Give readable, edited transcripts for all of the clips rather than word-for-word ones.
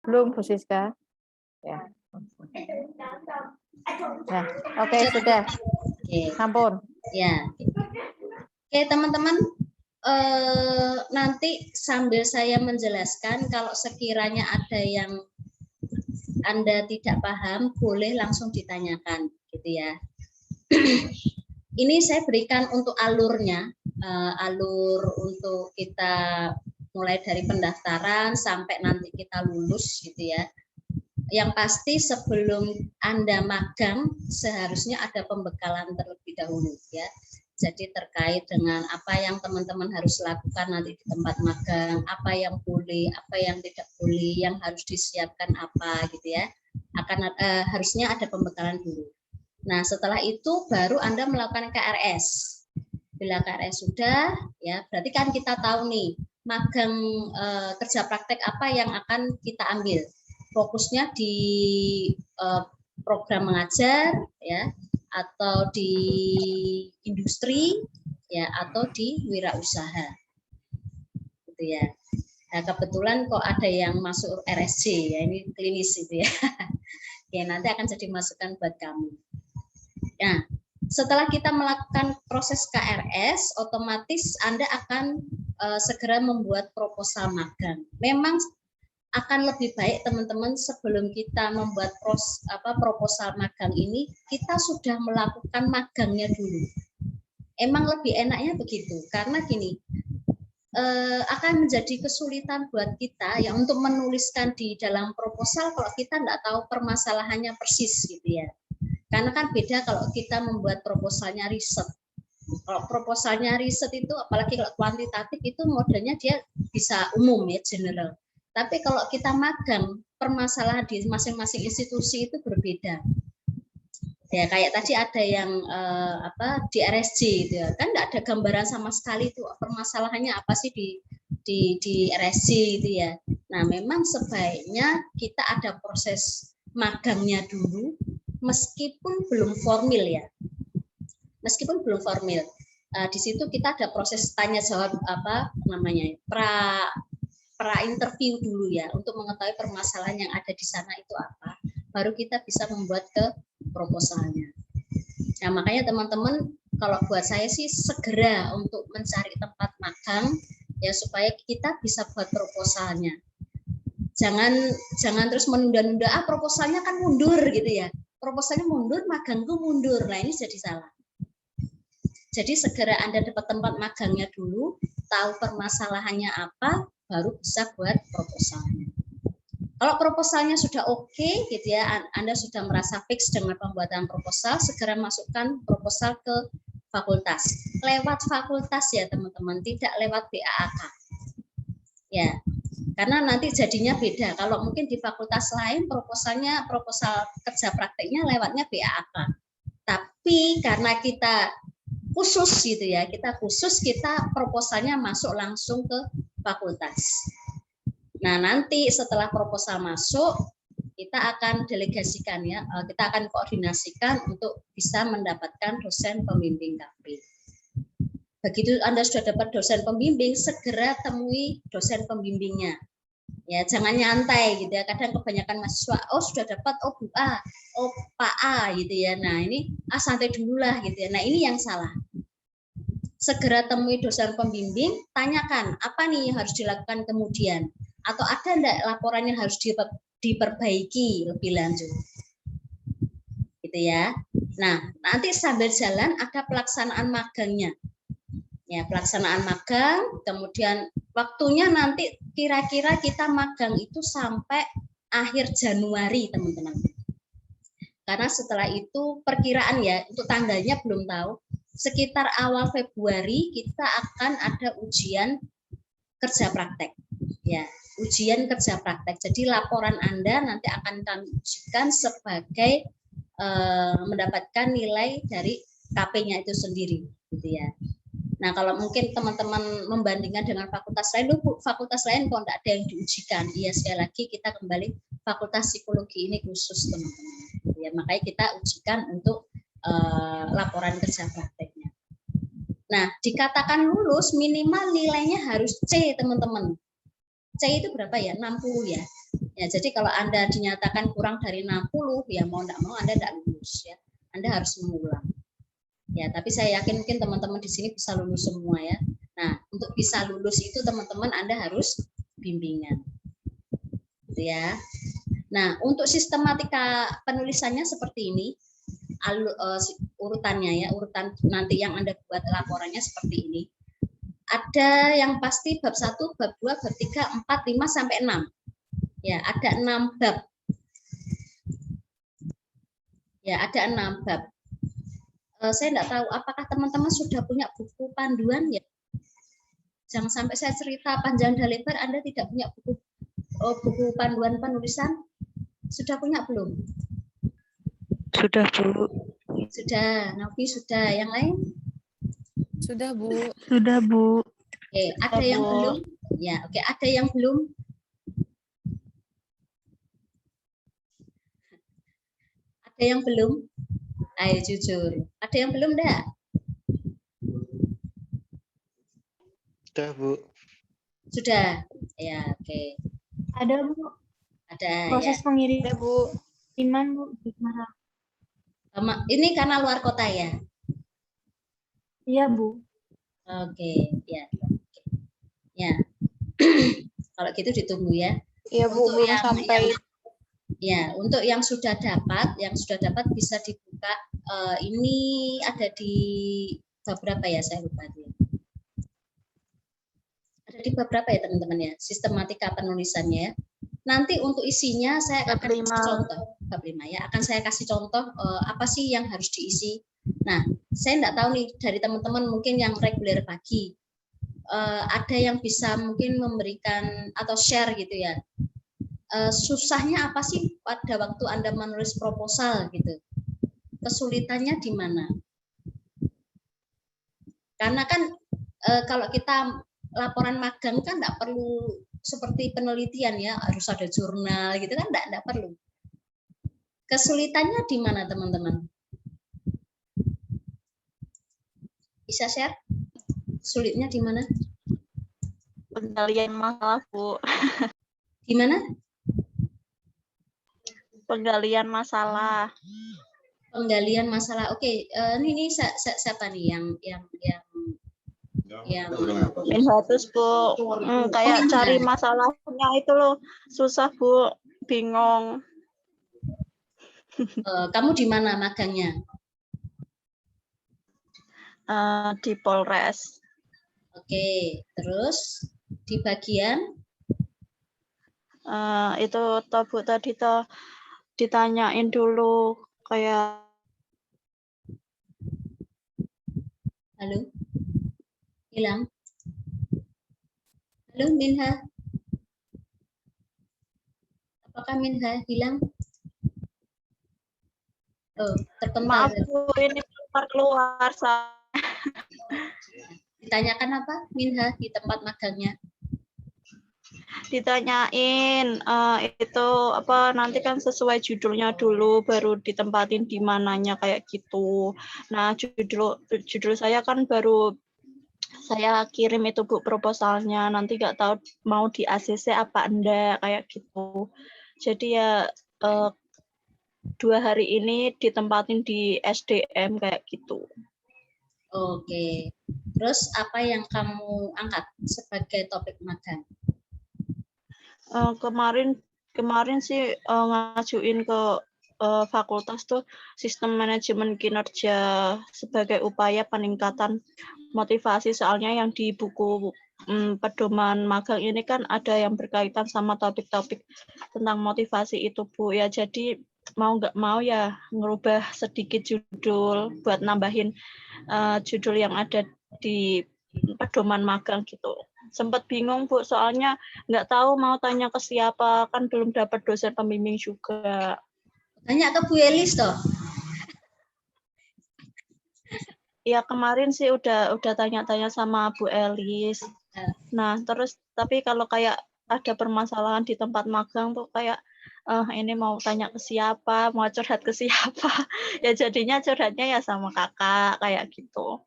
Belum, Bu Siska. Ya. Ya, oke, sudah. Oke. Sampun. Ya. Oke, teman-teman, nanti sambil saya menjelaskan, kalau sekiranya ada yang Anda tidak paham, boleh langsung ditanyakan, gitu ya. Ini saya berikan untuk alurnya, alur untuk kita mulai dari pendaftaran sampai nanti kita lulus, gitu ya. Yang pasti sebelum Anda magang seharusnya ada pembekalan terlebih dahulu ya. Jadi terkait dengan apa yang teman-teman harus lakukan nanti di tempat magang, apa yang boleh, apa yang tidak boleh, yang harus disiapkan apa gitu ya. Harusnya ada pembekalan dulu. Nah, setelah itu baru Anda melakukan KRS. Bila KRS sudah ya, berarti kan kita tahu nih magang kerja praktek apa yang akan kita ambil. Fokusnya di program mengajar ya, atau di industri ya, atau di wirausaha gitu ya. Nah, kebetulan kok ada yang masuk RSC ya, ini klinis itu ya. Ya, nanti akan jadi masukan buat kamu. Nah, setelah kita melakukan proses KRS, otomatis Anda akan segera membuat proposal magang. Memang akan lebih baik teman-teman sebelum kita membuat proposal magang ini, kita sudah melakukan magangnya dulu. Emang lebih enaknya begitu, karena gini, akan menjadi kesulitan buat kita ya untuk menuliskan di dalam proposal kalau kita nggak tahu permasalahannya persis gitu ya. Karena kan beda kalau kita membuat proposalnya riset. Kalau proposalnya riset itu, apalagi kalau kuantitatif itu modelnya dia bisa umum ya, general. Tapi kalau kita magang, permasalahan di masing-masing institusi itu berbeda. Ya kayak tadi ada yang di RSJ gitu ya, kan nggak ada gambaran sama sekali itu permasalahannya apa sih di RSJ itu ya. Nah memang sebaiknya kita ada proses magangnya dulu, meskipun belum formil ya, meskipun belum formil. Di situ kita ada proses tanya jawab pra interview dulu ya, untuk mengetahui permasalahan yang ada di sana itu apa, baru kita bisa membuat ke proposalnya. Nah makanya teman-teman, kalau buat saya sih segera untuk mencari tempat magang ya, supaya kita bisa buat proposalnya. Jangan terus menunda-nunda, proposalnya kan mundur gitu ya, proposalnya mundur, magangku mundur. Nah ini jadi salah. Jadi segera Anda dapat tempat magangnya dulu, tahu permasalahannya apa, baru bisa buat proposalnya. Kalau proposalnya sudah oke, gitu ya, Anda sudah merasa fix dengan pembuatan proposal, segera masukkan proposal ke fakultas. Lewat fakultas ya teman-teman, tidak lewat BAAK. Ya, karena nanti jadinya beda. Kalau mungkin di fakultas lain proposal kerja prakteknya lewatnya BAAK. Tapi karena kita khusus gitu ya, kita proposalnya masuk langsung ke fakultas. Nah nanti setelah proposal masuk, kita akan delegasikan ya, kita akan koordinasikan untuk bisa mendapatkan dosen pembimbing KP. Begitu Anda sudah dapat dosen pembimbing, segera temui dosen pembimbingnya. Ya jangan nyantai gitu ya, kadang kebanyakan mahasiswa sudah dapat Bu A, Pak A gitu ya. Nah ini santai dulu lah gitu ya. Nah ini yang salah. Segera temui dosen pembimbing, tanyakan apa nih yang harus dilakukan kemudian, atau ada enggak laporan yang harus diperbaiki lebih lanjut gitu ya. Nah nanti sambil jalan ada pelaksanaan magangnya ya, pelaksanaan magang, kemudian waktunya nanti kira-kira kita magang itu sampai akhir Januari teman-teman, karena setelah itu perkiraan ya, untuk tanggalnya belum tahu, sekitar awal Februari kita akan ada ujian kerja praktek ya, ujian kerja praktek. Jadi laporan Anda nanti akan kami ujikan sebagai mendapatkan nilai dari KP-nya itu sendiri gitu ya. Nah kalau mungkin teman-teman membandingkan dengan fakultas lain, fakultas lain kok enggak ada yang diujikan. Iya, sekali lagi kita kembali, fakultas psikologi ini khusus teman-teman ya, makanya kita ujikan untuk laporan kerja prakteknya. Nah, dikatakan lulus minimal nilainya harus C, teman-teman. C itu berapa ya? 60 ya. Ya, jadi kalau Anda dinyatakan kurang dari 60, ya mau enggak mau Anda enggak lulus ya. Anda harus mengulang. Ya, tapi saya yakin mungkin teman-teman di sini bisa lulus semua ya. Nah, untuk bisa lulus itu teman-teman Anda harus bimbingan. Gitu ya. Nah, untuk sistematika penulisannya seperti ini. Urutannya ya, urutan nanti yang Anda buat laporannya seperti ini. Ada yang pasti bab 1, bab 2, bab 3, 4, 5 sampai 6. Ya, ada 6 bab. Ya, ada 6 bab. Saya enggak tahu apakah teman-teman sudah punya buku panduan ya. Jangan sampai saya cerita panjang dan lebar Anda tidak punya buku panduan penulisan. Sudah punya belum? Sudah, Bu. Sudah, Novi sudah. Yang lain? Sudah, Bu. Sudah, Bu. Oke, ada yang belum? Ya, oke, ada yang belum? Ada yang belum? Ayo jujur. Ada yang belum enggak? Sudah, Bu. Sudah. Ya, oke. Ada, Bu. Ada Proses ya. pengiriman, Bu. Gimana? Ini karena luar kota ya. Iya, Bu. Oke, ya. Ya. Kalau gitu ditunggu ya. Iya, Bu. Untuk Belum sampai. Ya, untuk yang sudah dapat bisa dibuka. Ini ada di bab berapa ya? Saya lupa ya. Ada di bab berapa ya teman-teman ya? Sistematika penulisannya ya. Nanti untuk isinya saya akan kasih contoh. Bab 5 ya. Akan saya kasih contoh apa sih yang harus diisi. Nah, saya enggak tahu nih dari teman-teman mungkin yang reguler pagi. Ada yang bisa mungkin memberikan atau share gitu ya. Susahnya apa sih pada waktu Anda menulis proposal gitu? Kesulitannya di mana? Karena kan kalau kita laporan magang kan enggak perlu seperti penelitian ya, harus ada jurnal gitu kan enggak perlu. Kesulitannya di mana teman-teman? Bisa share? Sulitnya di mana? Penggalian masalah, Bu. Gimana? Penggalian masalah. Penggalian masalah. Oke, ini siapa nih yang Minhatus, Bu. Kayak cari masalahnya itu loh. Susah, Bu. Bingung. kamu di mana magangnya? Di Polres. Oke, terus di bagian Itu toh, Bu, tadi toh ditanyain dulu kayak halo? Hilang? Halo Minha? Apakah Minha hilang? Oh, terpental. maaf, Bu, ini keluar. Ditanyakan apa Minha di tempat magangnya? Ditanyain itu apa nanti kan sesuai judulnya dulu baru ditempatin di mananya kayak gitu. Nah, judul saya kan baru saya kirim itu, Bu, proposalnya, nanti nggak tahu mau di ACC apa enggak kayak gitu. Jadi ya 2 hari ini ditempatin di SDM kayak gitu. Oke. Terus apa yang kamu angkat sebagai topik magang? Kemarin sih ngajuin ke fakultas tuh sistem manajemen kinerja sebagai upaya peningkatan motivasi, soalnya yang di buku pedoman magang ini kan ada yang berkaitan sama topik-topik tentang motivasi itu, Bu. Ya jadi mau nggak mau ya ngerubah sedikit judul buat nambahin judul yang ada di pedoman magang gitu. Sempat bingung, Bu, soalnya nggak tahu mau tanya ke siapa, kan belum dapat dosen pembimbing juga. Tanya ke Bu Elis toh. Ya kemarin sih udah tanya-tanya sama Bu Elis. Nah terus tapi kalau kayak ada permasalahan di tempat magang tuh kayak ini mau tanya ke siapa, mau curhat ke siapa, ya jadinya curhatnya ya sama kakak kayak gitu.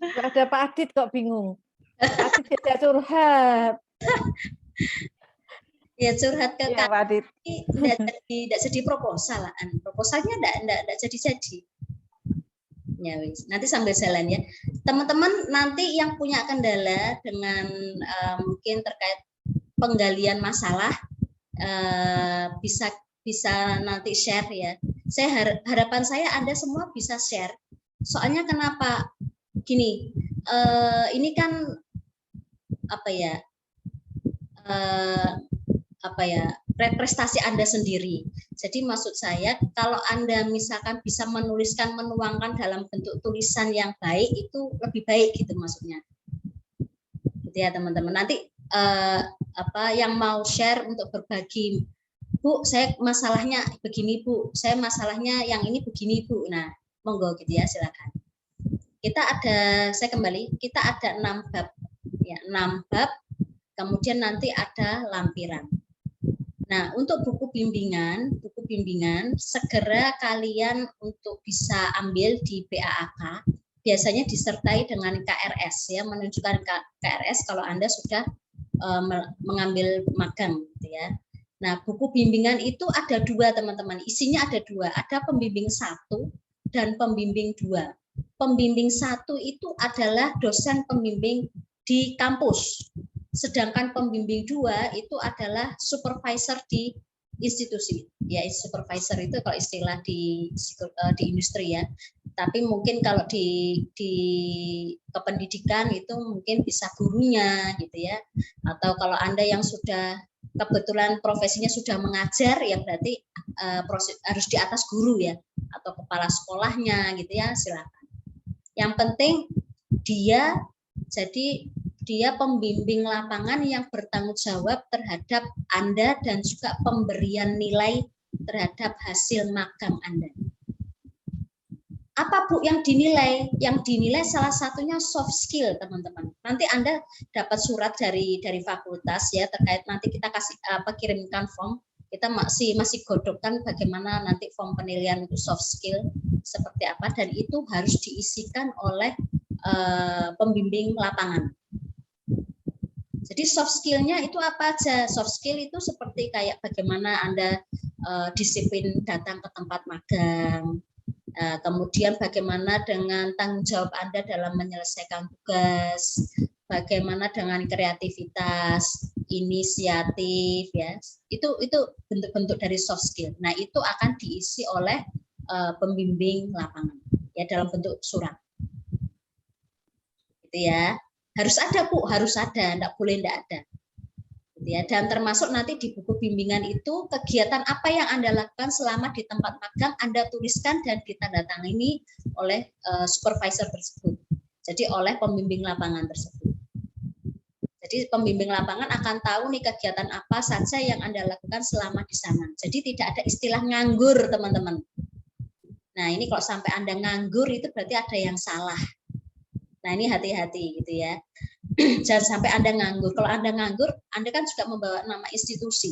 Nggak ada Pak Adit kok bingung. Pak Adit tidak curhat. Ya curhat ke Iya, Pak Adit. tidak jadi proposalan. Proposalnya enggak jadi-jadi. Ya wis, nanti sambil jalan ya. Teman-teman nanti yang punya kendala dengan mungkin terkait penggalian masalah bisa nanti share ya. Harapan saya Anda semua bisa share. Soalnya kenapa? Gini, ini kan prestasi Anda sendiri. Jadi maksud saya kalau Anda misalkan bisa menuangkan dalam bentuk tulisan yang baik itu lebih baik gitu maksudnya. Gitu ya teman-teman. Nanti yang mau share untuk berbagi, Bu, saya masalahnya begini Bu, saya masalahnya yang ini begini Bu. Nah, monggo gitu ya, silakan. Saya kembali, kita ada 6 bab. Ya, 6 bab. Kemudian nanti ada lampiran. Nah, untuk buku bimbingan segera kalian untuk bisa ambil di PAAK, biasanya disertai dengan KRS ya, menunjukkan KRS kalau Anda sudah mengambil magang gitu ya. Nah, buku bimbingan itu ada 2 teman-teman, isinya ada 2, ada pembimbing 1 dan pembimbing 2. Pembimbing 1 itu adalah dosen pembimbing di kampus. Sedangkan pembimbing 2 itu adalah supervisor di institusi. Ya, supervisor itu kalau istilah di industri ya. Tapi mungkin kalau di kependidikan itu mungkin bisa gurunya gitu ya. Atau kalau Anda yang sudah kebetulan profesinya sudah mengajar ya berarti harus di atas guru ya atau kepala sekolahnya gitu ya, silakan. Yang penting dia pembimbing lapangan yang bertanggung jawab terhadap Anda dan juga pemberian nilai terhadap hasil magang Anda. Apa Bu yang dinilai? Yang dinilai salah satunya soft skill, teman-teman. Nanti Anda dapat surat dari fakultas ya terkait, nanti kita kirimkan form. Kita masih godokkan bagaimana nanti form penilaian untuk soft skill seperti apa, dan itu harus diisikan oleh pembimbing lapangan. Jadi soft skill-nya itu apa aja? Soft skill itu seperti kayak bagaimana Anda disiplin datang ke tempat magang, kemudian bagaimana dengan tanggung jawab Anda dalam menyelesaikan tugas, bagaimana dengan kreativitas, inisiatif, ya itu bentuk-bentuk dari soft skill. Nah itu akan diisi oleh pembimbing lapangan, ya dalam bentuk surat, gitu ya. Harus ada Bu, harus ada, enggak boleh enggak ada. Ya, dan termasuk nanti di buku bimbingan itu kegiatan apa yang Anda lakukan selama di tempat magang Anda tuliskan dan ditandatangani oleh supervisor tersebut. Jadi oleh pembimbing lapangan tersebut. Jadi pembimbing lapangan akan tahu nih kegiatan apa saja yang Anda lakukan selama di sana. Jadi tidak ada istilah nganggur, teman-teman. Nah, ini kalau sampai Anda nganggur itu berarti ada yang salah. Nah, ini hati-hati gitu ya. Jangan sampai Anda nganggur. Kalau Anda nganggur, Anda kan juga membawa nama institusi.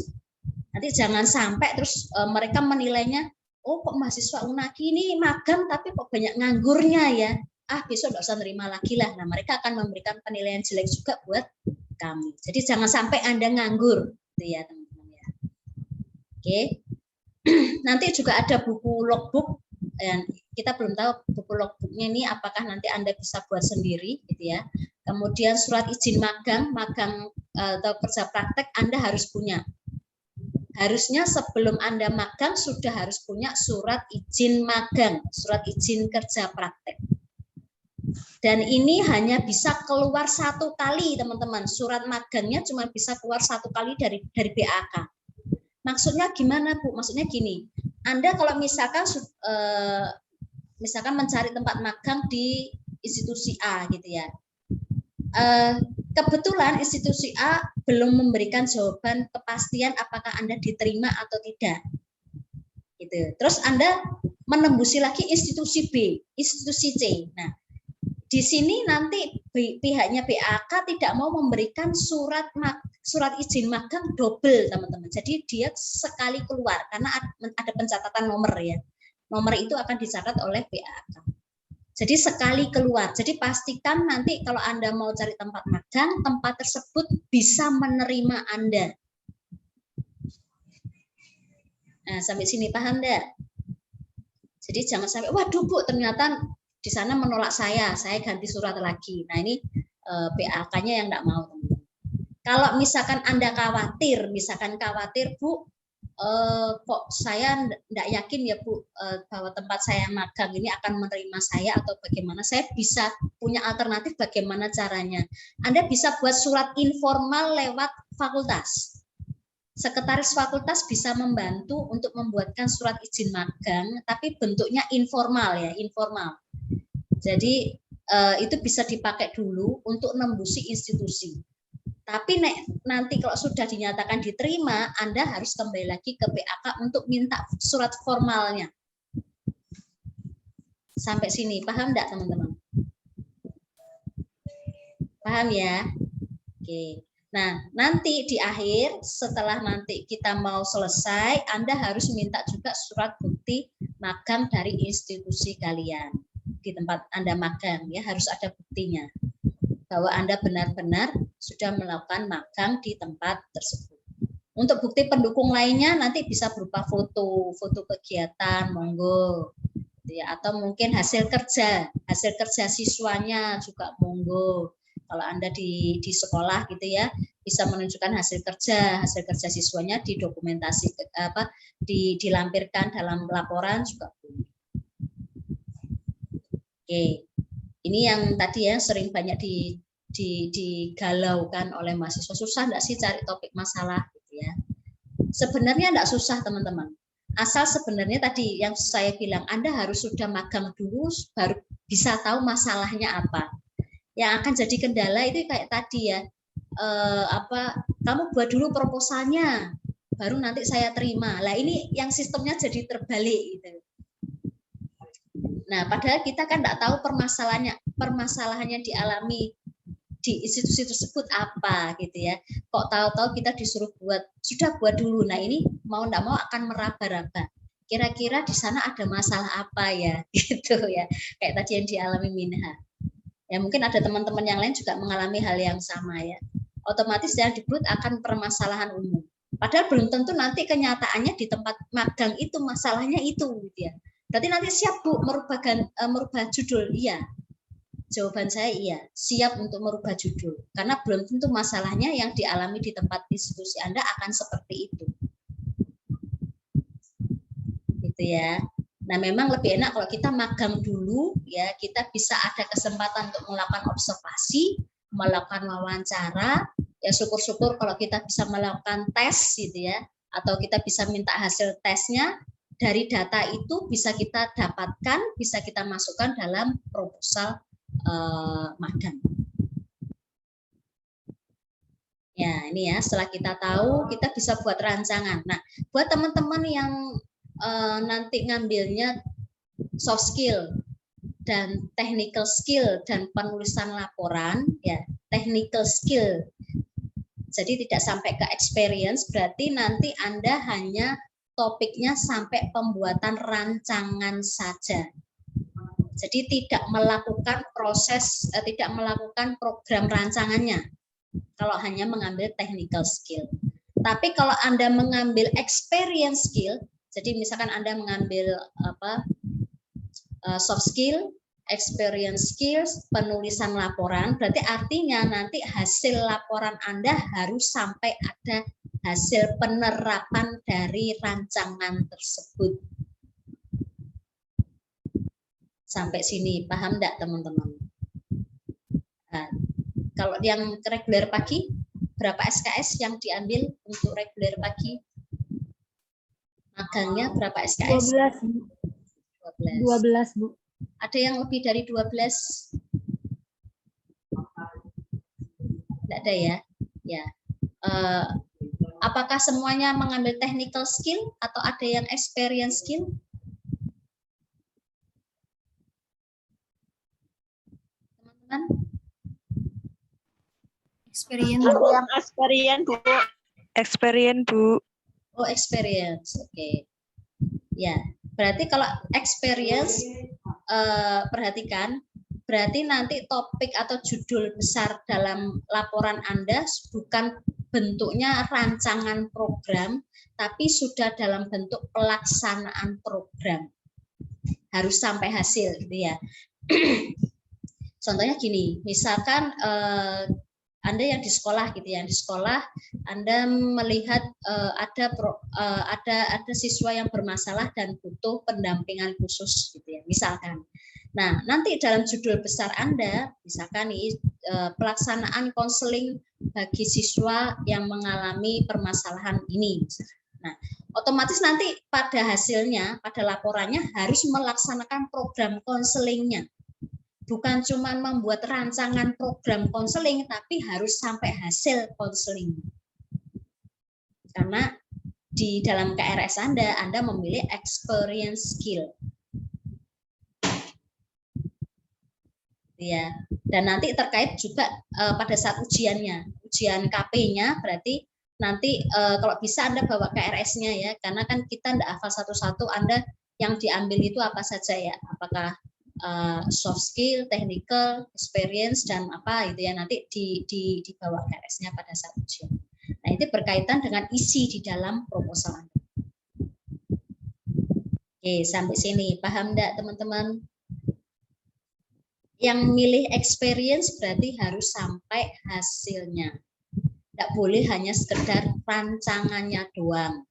Nanti jangan sampai terus mereka menilainya, oh kok mahasiswa UNAKI ini magang tapi kok banyak nganggurnya ya. Ah, besok nggak usah nerima lagi lah. Nah, mereka akan memberikan penilaian jelek juga buat kami. Jadi jangan sampai Anda nganggur, gitu ya teman-teman ya. Oke. Nanti juga ada buku logbook. Dan kita belum tahu buku logbooknya ini apakah nanti Anda bisa buat sendiri gitu ya. Kemudian surat izin magang atau kerja praktek Anda harus punya. Harusnya sebelum Anda magang sudah harus punya surat izin magang, surat izin kerja praktek. Dan ini hanya bisa keluar 1 kali, teman-teman. Surat magangnya cuma bisa keluar 1 kali dari BAK. Maksudnya gimana Bu? Maksudnya gini, Anda kalau misalkan mencari tempat magang di institusi A gitu ya, kebetulan institusi A belum memberikan jawaban kepastian apakah Anda diterima atau tidak, gitu. Terus Anda menembusi lagi institusi B, institusi C. Nah, di sini nanti pihaknya BAK tidak mau memberikan surat izin magang double, teman-teman. Jadi dia sekali keluar karena ada pencatatan nomor ya. Nomor itu akan dicatat oleh BAK. Jadi sekali keluar. Jadi pastikan nanti kalau Anda mau cari tempat magang, tempat tersebut bisa menerima Anda. Nah, sampai sini paham enggak? Jadi jangan sampai, waduh Bu, ternyata di sana menolak saya ganti surat lagi. Nah, ini PAK-nya yang enggak mau, teman-teman. Kalau misalkan Anda khawatir, Bu, kok saya enggak yakin ya Bu, bahwa tempat saya magang ini akan menerima saya atau bagaimana, saya bisa punya alternatif bagaimana caranya. Anda bisa buat surat informal lewat fakultas. Sekretaris fakultas bisa membantu untuk membuatkan surat izin magang, tapi bentuknya informal ya, informal. Jadi itu bisa dipakai dulu untuk nembusi institusi. Tapi nanti kalau sudah dinyatakan diterima, Anda harus kembali lagi ke PAK untuk minta surat formalnya. Sampai sini, paham enggak teman-teman? Paham ya? Oke. Nah, nanti di akhir, setelah nanti kita mau selesai, Anda harus minta juga surat bukti magang dari institusi kalian. Di tempat Anda magang, ya harus ada buktinya. Bahwa Anda benar-benar sudah melakukan magang di tempat tersebut. Untuk bukti pendukung lainnya nanti bisa berupa foto kegiatan, monggo. Ya, atau mungkin hasil kerja siswanya juga monggo. Kalau Anda di sekolah gitu ya, bisa menunjukkan hasil kerja siswanya didokumentasi dilampirkan dalam laporan juga boleh. Oke. Ini yang tadi ya sering banyak digalaukan oleh mahasiswa, susah enggak sih cari topik masalah gitu ya. Sebenarnya enggak susah teman-teman. Asal sebenarnya tadi yang saya bilang, Anda harus sudah magang dulu baru bisa tahu masalahnya apa. Yang akan jadi kendala itu kayak tadi ya, kamu buat dulu proposalnya, baru nanti saya terima. Lah ini yang sistemnya jadi terbalik gitu. Nah, padahal kita kan nggak tahu permasalahannya dialami di institusi tersebut apa gitu ya. Kok tahu-tahu kita disuruh sudah buat dulu. Nah ini mau nggak mau akan meraba-raba. Kira-kira di sana ada masalah apa ya, gitu ya. Kayak tadi yang dialami Minha. Ya mungkin ada teman-teman yang lain juga mengalami hal yang sama ya. Otomatis yang dibuat akan permasalahan umum. Padahal belum tentu nanti kenyataannya di tempat magang itu masalahnya itu gitu ya. Berarti nanti siap Bu merubah judul? Iya. Jawaban saya iya, siap untuk merubah judul. Karena belum tentu masalahnya yang dialami di tempat institusi Anda akan seperti itu. Gitu ya. Nah, memang lebih enak kalau kita magang dulu ya, kita bisa ada kesempatan untuk melakukan observasi, melakukan wawancara, ya syukur-syukur kalau kita bisa melakukan tes gitu ya, atau kita bisa minta hasil tesnya, dari data itu bisa kita dapatkan, bisa kita masukkan dalam proposal magang. Ya, ini ya, setelah kita tahu, kita bisa buat rancangan. Nah, buat teman-teman yang nanti ngambilnya soft skill dan technical skill dan penulisan laporan, ya, technical skill. Jadi tidak sampai ke experience, berarti nanti Anda hanya topiknya sampai pembuatan rancangan saja. Jadi tidak melakukan tidak melakukan program rancangannya kalau hanya mengambil technical skill. Tapi kalau Anda mengambil experience skill, jadi misalkan Anda mengambil soft skill, experience skills, penulisan laporan, berarti artinya nanti hasil laporan Anda harus sampai ada hasil penerapan dari rancangan tersebut. Sampai sini, paham enggak teman-teman? Nah, kalau yang reguler pagi, berapa SKS yang diambil untuk reguler pagi? Magangnya berapa SKS? 12, Bu. Ada yang lebih dari 12? Tidak ada ya? Ya. Apakah semuanya mengambil technical skill atau ada yang experience skill? Teman-teman? Experience. Yang experience, Bu. Experience, Bu. Oh, experience. Oke. Ya, berarti kalau experience perhatikan, berarti nanti topik atau judul besar dalam laporan Anda bukan bentuknya rancangan program, tapi sudah dalam bentuk pelaksanaan program. Harus sampai hasil gitu ya. Contohnya gini, misalkan Anda yang di sekolah gitu ya, di sekolah Anda melihat ada siswa yang bermasalah dan butuh pendampingan khusus gitu ya, misalkan. Nah, nanti dalam judul besar Anda, misalkan nih pelaksanaan konseling bagi siswa yang mengalami permasalahan ini. Nah, otomatis nanti pada hasilnya, pada laporannya harus melaksanakan program konselingnya. Bukan cuma membuat rancangan program konseling, tapi harus sampai hasil konseling. Karena di dalam KRS Anda memilih experience skill. Ya, dan nanti terkait juga pada saat ujiannya, ujian KP-nya berarti nanti kalau bisa Anda bawa KRS-nya ya, karena kan kita tidak hafal satu-satu, Anda yang diambil itu apa saja ya, apakah soft skill, technical, experience, dan apa itu ya, nanti dibawa KRS-nya pada saat ujian. Nah, itu berkaitan dengan isi di dalam proposal Anda. Oke, sampai sini paham enggak teman-teman? Yang milih experience berarti harus sampai hasilnya. Tidak boleh hanya sekedar rancangannya doang.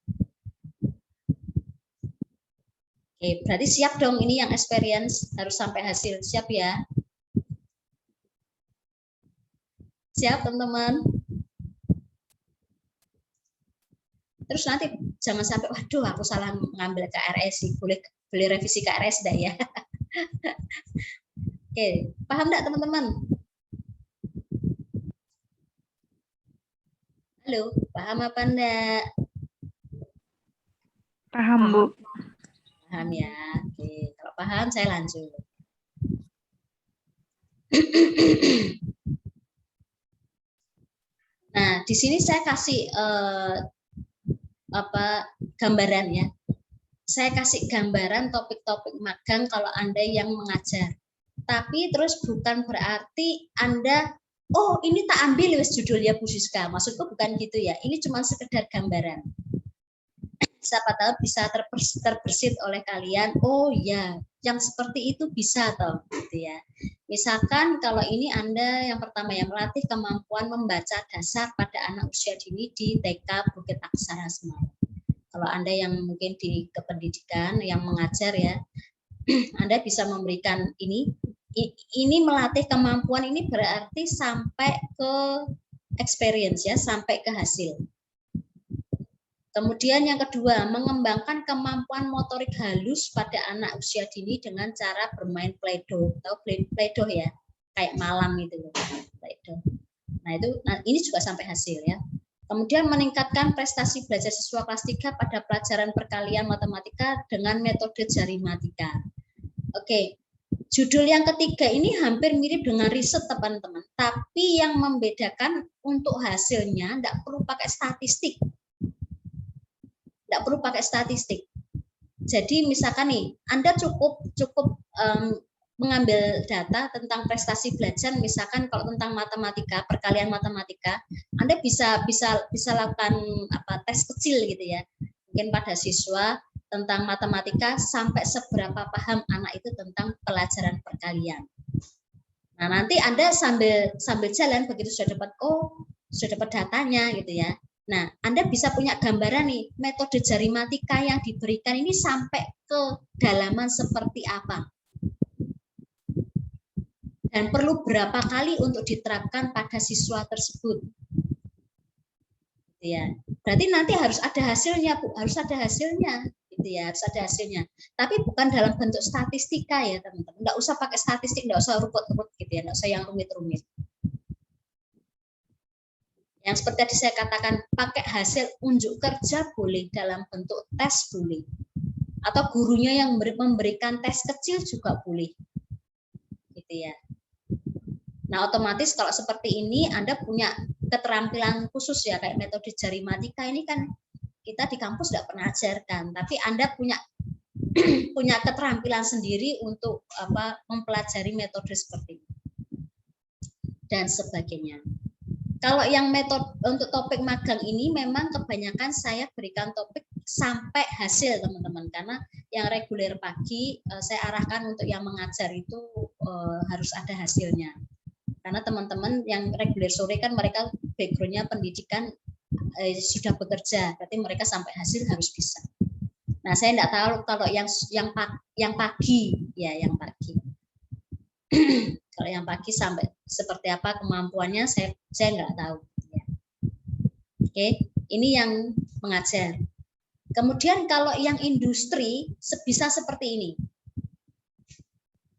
Oke, berarti siap dong ini yang experience harus sampai hasil. Siap ya? Siap teman-teman? Terus nanti jangan sampai, waduh aku salah ngambil KRS, boleh revisi KRS enggak ya? Oke, paham enggak teman-teman? Halo, paham apa enggak? Paham, Bu. Paham ya. Oke, kalau paham saya lanjut. Nah, di sini saya kasih gambaran ya. Saya kasih gambaran topik-topik magang kalau Anda yang mengajar. Tapi terus bukan berarti Anda, oh ini tak ambil wis judulnya Bu Siska. Maksudku bukan gitu ya. Ini cuma sekedar gambaran. Siapa tahu bisa terbersit oleh kalian. Oh ya, yang seperti itu bisa toh, gitu ya. Misalkan kalau ini Anda yang pertama yang melatih kemampuan membaca dasar pada anak usia dini di TK Bukit Aksara Semarang. Kalau Anda yang mungkin di kependidikan yang mengajar ya, Anda bisa memberikan ini melatih kemampuan ini berarti sampai ke experience ya, sampai ke hasil. Kemudian yang kedua, mengembangkan kemampuan motorik halus pada anak usia dini dengan cara bermain play-doh. Tahu play-doh ya? Kayak malam gitu loh, play-doh. Nah, ini juga sampai hasil ya. Kemudian meningkatkan prestasi belajar siswa kelas 3 pada pelajaran perkalian matematika dengan metode jarimatika. Oke. Judul yang ketiga ini hampir mirip dengan riset teman-teman, tapi yang membedakan untuk hasilnya tidak perlu pakai statistik. Tidak perlu pakai statistik. Jadi misalkan nih, Anda cukup mengambil data tentang prestasi belajar, misalkan kalau tentang matematika, perkalian matematika, Anda bisa lakukan tes kecil gitu ya. Mungkin pada siswa tentang matematika sampai seberapa paham anak itu tentang pelajaran perkalian. Nah, nanti Anda sambil jalan begitu sudah dapat datanya gitu ya. Nah, Anda bisa punya gambaran nih, metode jarimatika yang diberikan ini sampai ke dalaman seperti apa. Dan perlu berapa kali untuk diterapkan pada siswa tersebut. Ya. Berarti nanti harus ada hasilnya, Bu. Harus ada hasilnya. Gitu ya, harus ada hasilnya. Tapi bukan dalam bentuk statistika ya, teman-teman. Nggak usah pakai statistik, nggak usah rukut-rukut gitu ya, nggak usah yang rumit-rumit. Yang seperti tadi saya katakan, pakai hasil unjuk kerja boleh, dalam bentuk tes boleh. Atau gurunya yang memberikan tes kecil juga boleh. Gitu ya. Nah, otomatis kalau seperti ini Anda punya keterampilan khusus ya, kayak metode jarimatika ini kan kita di kampus tidak pernah ajarkan, tapi Anda punya keterampilan sendiri untuk mempelajari metode seperti ini dan sebagainya. Kalau yang metode untuk topik magang ini memang kebanyakan saya berikan topik sampai hasil teman-teman, karena yang reguler pagi saya arahkan untuk yang mengajar itu harus ada hasilnya. Karena teman-teman yang reguler sore kan mereka backgroundnya pendidikan sudah bekerja, berarti mereka sampai hasil harus bisa. Nah, saya tidak tahu kalau yang pagi ya, yang pagi. Kalau yang pagi sampai seperti apa kemampuannya saya nggak tahu. Ya. Oke, ini yang mengajar. Kemudian kalau yang industri bisa seperti ini.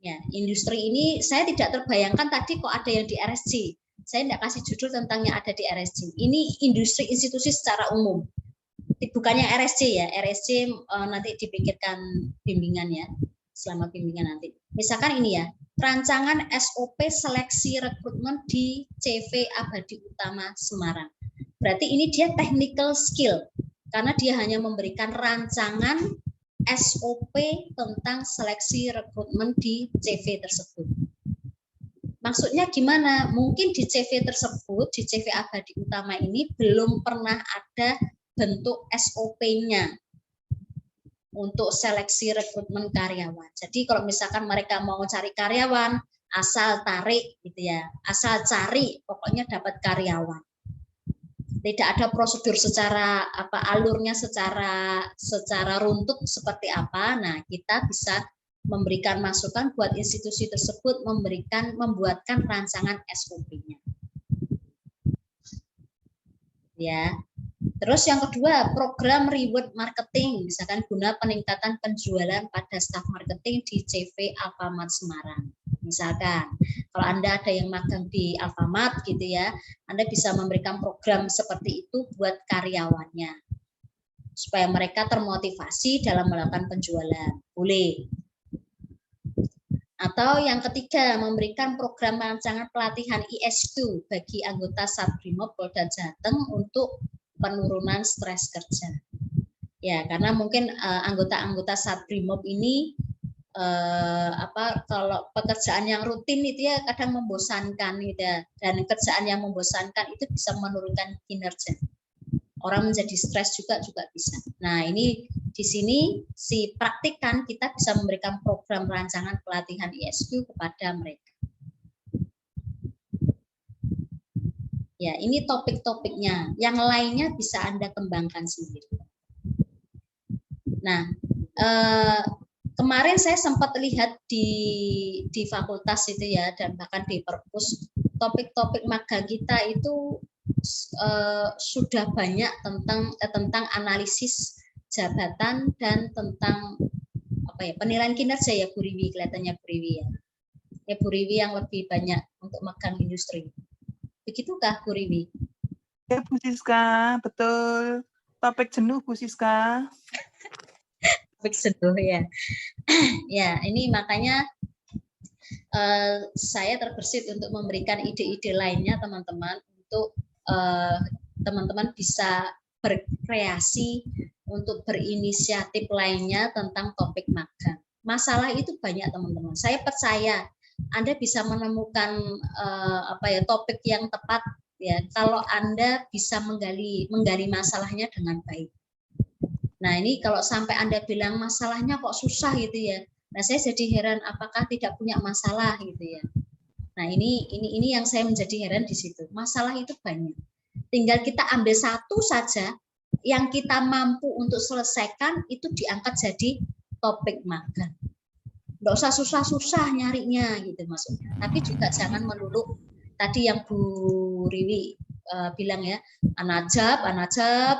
Ya, industri ini saya tidak terbayangkan tadi kok ada yang di RSC. Saya tidak kasih judul tentang yang ada di RSC. Ini industri institusi secara umum. Bukannya RSC ya, RSC nanti dipikirkan bimbingan ya, selama bimbingan nanti. Misalkan ini ya, rancangan SOP seleksi rekrutmen di CV Abadi Utama Semarang. Berarti ini dia technical skill, karena dia hanya memberikan rancangan SOP tentang seleksi rekrutmen di CV tersebut. Maksudnya gimana? Mungkin di CV tersebut, di CV Abadi Utama ini belum pernah ada bentuk SOP-nya untuk seleksi rekrutmen karyawan. Jadi kalau misalkan mereka mau cari karyawan, asal tarik gitu ya, asal cari, pokoknya dapat karyawan. Tidak ada prosedur secara alurnya secara runtut seperti apa. Nah, kita bisa memberikan masukan buat institusi tersebut membuatkan rancangan SOP-nya. Ya. Terus yang kedua, program reward marketing, misalkan guna peningkatan penjualan pada staf marketing di CV Alfamart Semarang. Misalkan, kalau Anda ada yang magang di Alfamart gitu ya, Anda bisa memberikan program seperti itu buat karyawannya. Supaya mereka termotivasi dalam melakukan penjualan. Boleh. Atau yang ketiga, memberikan program rancangan pelatihan ISQ bagi anggota Satbrimob Polda Jateng untuk penurunan stres kerja. Ya, karena mungkin anggota-anggota Satbrimob ini kalau pekerjaan yang rutin itu ya kadang membosankan gitu ya. Dan kerjaan yang membosankan itu bisa menurunkan kinerja. Orang menjadi stres juga bisa. Nah, ini di sini praktikan kita bisa memberikan program rancangan pelatihan ISQ kepada mereka. Ya, ini topik-topiknya. Yang lainnya bisa Anda kembangkan sendiri. Nah, kemarin saya sempat lihat di fakultas itu ya, dan bahkan di perpus, topik-topik magang kita itu sudah banyak tentang analisis jabatan dan tentang penilaian kinerja ya, Bu Riwi, kelihatannya Bu Riwi ya. Ya, Bu Riwi yang lebih banyak untuk magang industri. Begitukah Bu Riwi? Ya Bu Siska, betul. Topik jenuh Bu Siska. Topik jenuh ya. Ya, ini makanya saya terbersit untuk memberikan ide-ide lainnya teman-teman, untuk teman-teman bisa berkreasi untuk berinisiatif lainnya tentang topik magang. Masalah itu banyak teman-teman. Saya percaya Anda bisa menemukan topik yang tepat ya kalau Anda bisa menggali masalahnya dengan baik. Nah, ini kalau sampai Anda bilang masalahnya kok susah gitu ya. Nah, saya jadi heran apakah tidak punya masalah gitu ya. Nah, ini yang saya menjadi heran di situ. Masalah itu banyak. Tinggal kita ambil satu saja yang kita mampu untuk selesaikan, itu diangkat jadi topik magang. Nggak usah susah-susah nyarinya gitu maksudnya. Tapi juga jangan melulu tadi yang Bu Riwi bilang ya, anajab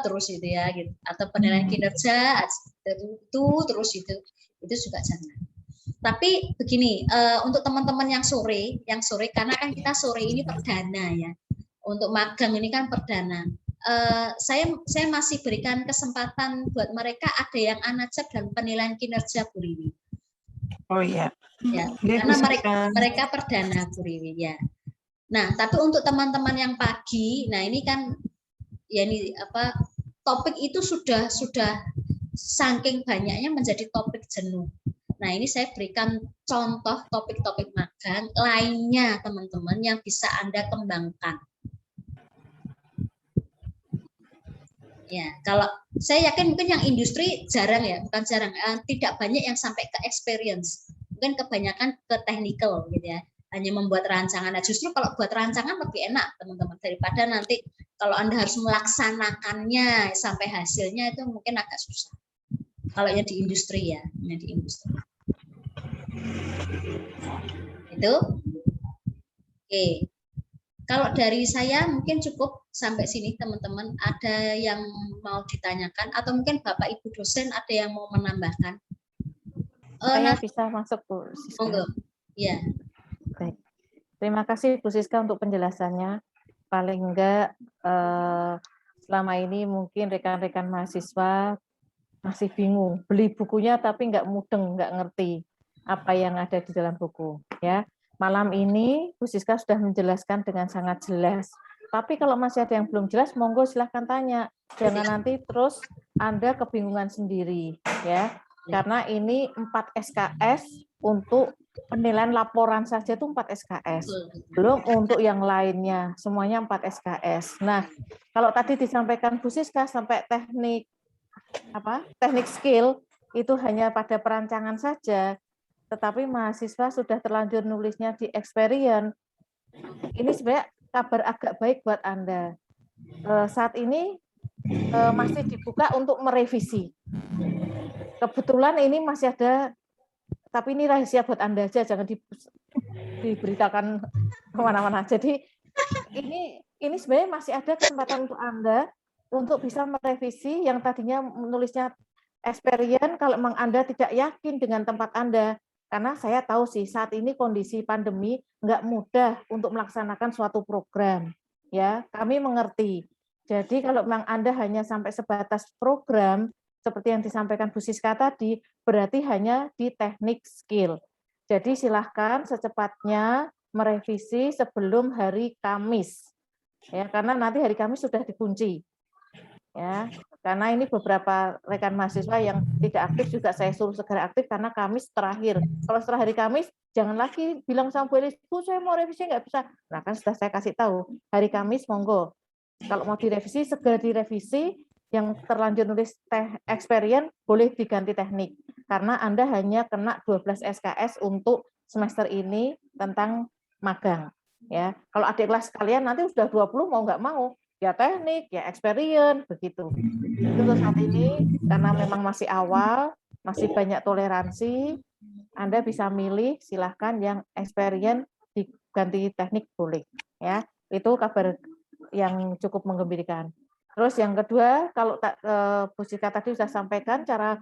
terus itu ya gitu. Atau penilaian kinerja itu terus itu juga jangan. Tapi begini, untuk teman-teman yang sore karena kan kita sore ini perdana ya. Untuk magang ini kan perdana. Saya masih berikan kesempatan buat mereka ada yang anajab dan penilaian kinerja Bu Riwi. Oh iya. Ya, karena mereka perdana Bu Riwi ya. Nah, tapi untuk teman-teman yang pagi, nah ini kan ya ini topik itu sudah saking banyaknya menjadi topik jenuh. Nah, ini saya berikan contoh topik-topik magang lainnya teman-teman yang bisa Anda kembangkan. Ya, kalau saya yakin mungkin yang industri jarang ya, bukan jarang, tidak banyak yang sampai ke experience. Mungkin kebanyakan ke technical gitu ya, hanya membuat rancangan. Nah, justru kalau buat rancangan lebih enak teman-teman daripada nanti kalau Anda harus melaksanakannya sampai hasilnya itu mungkin agak susah. Kalau yang di industri ya, yang di industri. Itu. Oke. Kalau dari saya mungkin cukup sampai sini teman-teman. Ada yang mau ditanyakan atau mungkin Bapak Ibu dosen ada yang mau menambahkan? Saya bisa masuk Bu Siska. Monggo. Ya. Baik. Terima kasih Bu Siska untuk penjelasannya. Paling enggak selama ini mungkin rekan-rekan mahasiswa masih bingung beli bukunya tapi nggak mudeng, nggak ngerti apa yang ada di dalam buku. Ya. Malam ini Bu Siska sudah menjelaskan dengan sangat jelas. Tapi kalau masih ada yang belum jelas, monggo silahkan tanya. Jangan nanti terus Anda kebingungan sendiri, ya. Karena ini 4 SKS untuk penilaian laporan saja itu 4 SKS. Belum untuk yang lainnya, semuanya 4 SKS. Nah, kalau tadi disampaikan Bu Siska sampai teknik skill itu hanya pada perancangan saja. Tetapi mahasiswa sudah terlanjur nulisnya di experience. Ini sebenarnya kabar agak baik buat Anda. Saat ini masih dibuka untuk merevisi. Kebetulan ini masih ada, tapi ini rahasia buat Anda aja, jangan diberitakan kemana-mana. Jadi ini sebenarnya masih ada kesempatan untuk Anda untuk bisa merevisi yang tadinya menulisnya experience kalau memang Anda tidak yakin dengan tempat Anda. Karena saya tahu sih saat ini kondisi pandemi nggak mudah untuk melaksanakan suatu program, ya kami mengerti. Jadi kalau memang Anda hanya sampai sebatas program seperti yang disampaikan Bu Siska tadi, berarti hanya di teknik skill. Jadi silahkan secepatnya merevisi sebelum hari Kamis, ya karena nanti hari Kamis sudah dikunci, ya. Karena ini beberapa rekan mahasiswa yang tidak aktif juga saya suruh segera aktif karena Kamis terakhir. Kalau setelah hari Kamis, jangan lagi bilang sama Bu Elis, Bu saya mau revisi nggak bisa. Nah kan sudah saya kasih tahu, hari Kamis monggo. Kalau mau direvisi, segera direvisi. Yang terlanjur nulis experience boleh diganti teknik. Karena Anda hanya kena 12 SKS untuk semester ini tentang magang. Ya, kalau adik kelas kalian nanti sudah 20 mau nggak mau, ya teknik, ya experience, begitu. Itu saat ini, karena memang masih awal, masih banyak toleransi, Anda bisa milih, silahkan yang experience diganti teknik boleh. Ya, itu kabar yang cukup menggembirakan. Terus yang kedua, kalau Bu Siska tadi sudah sampaikan cara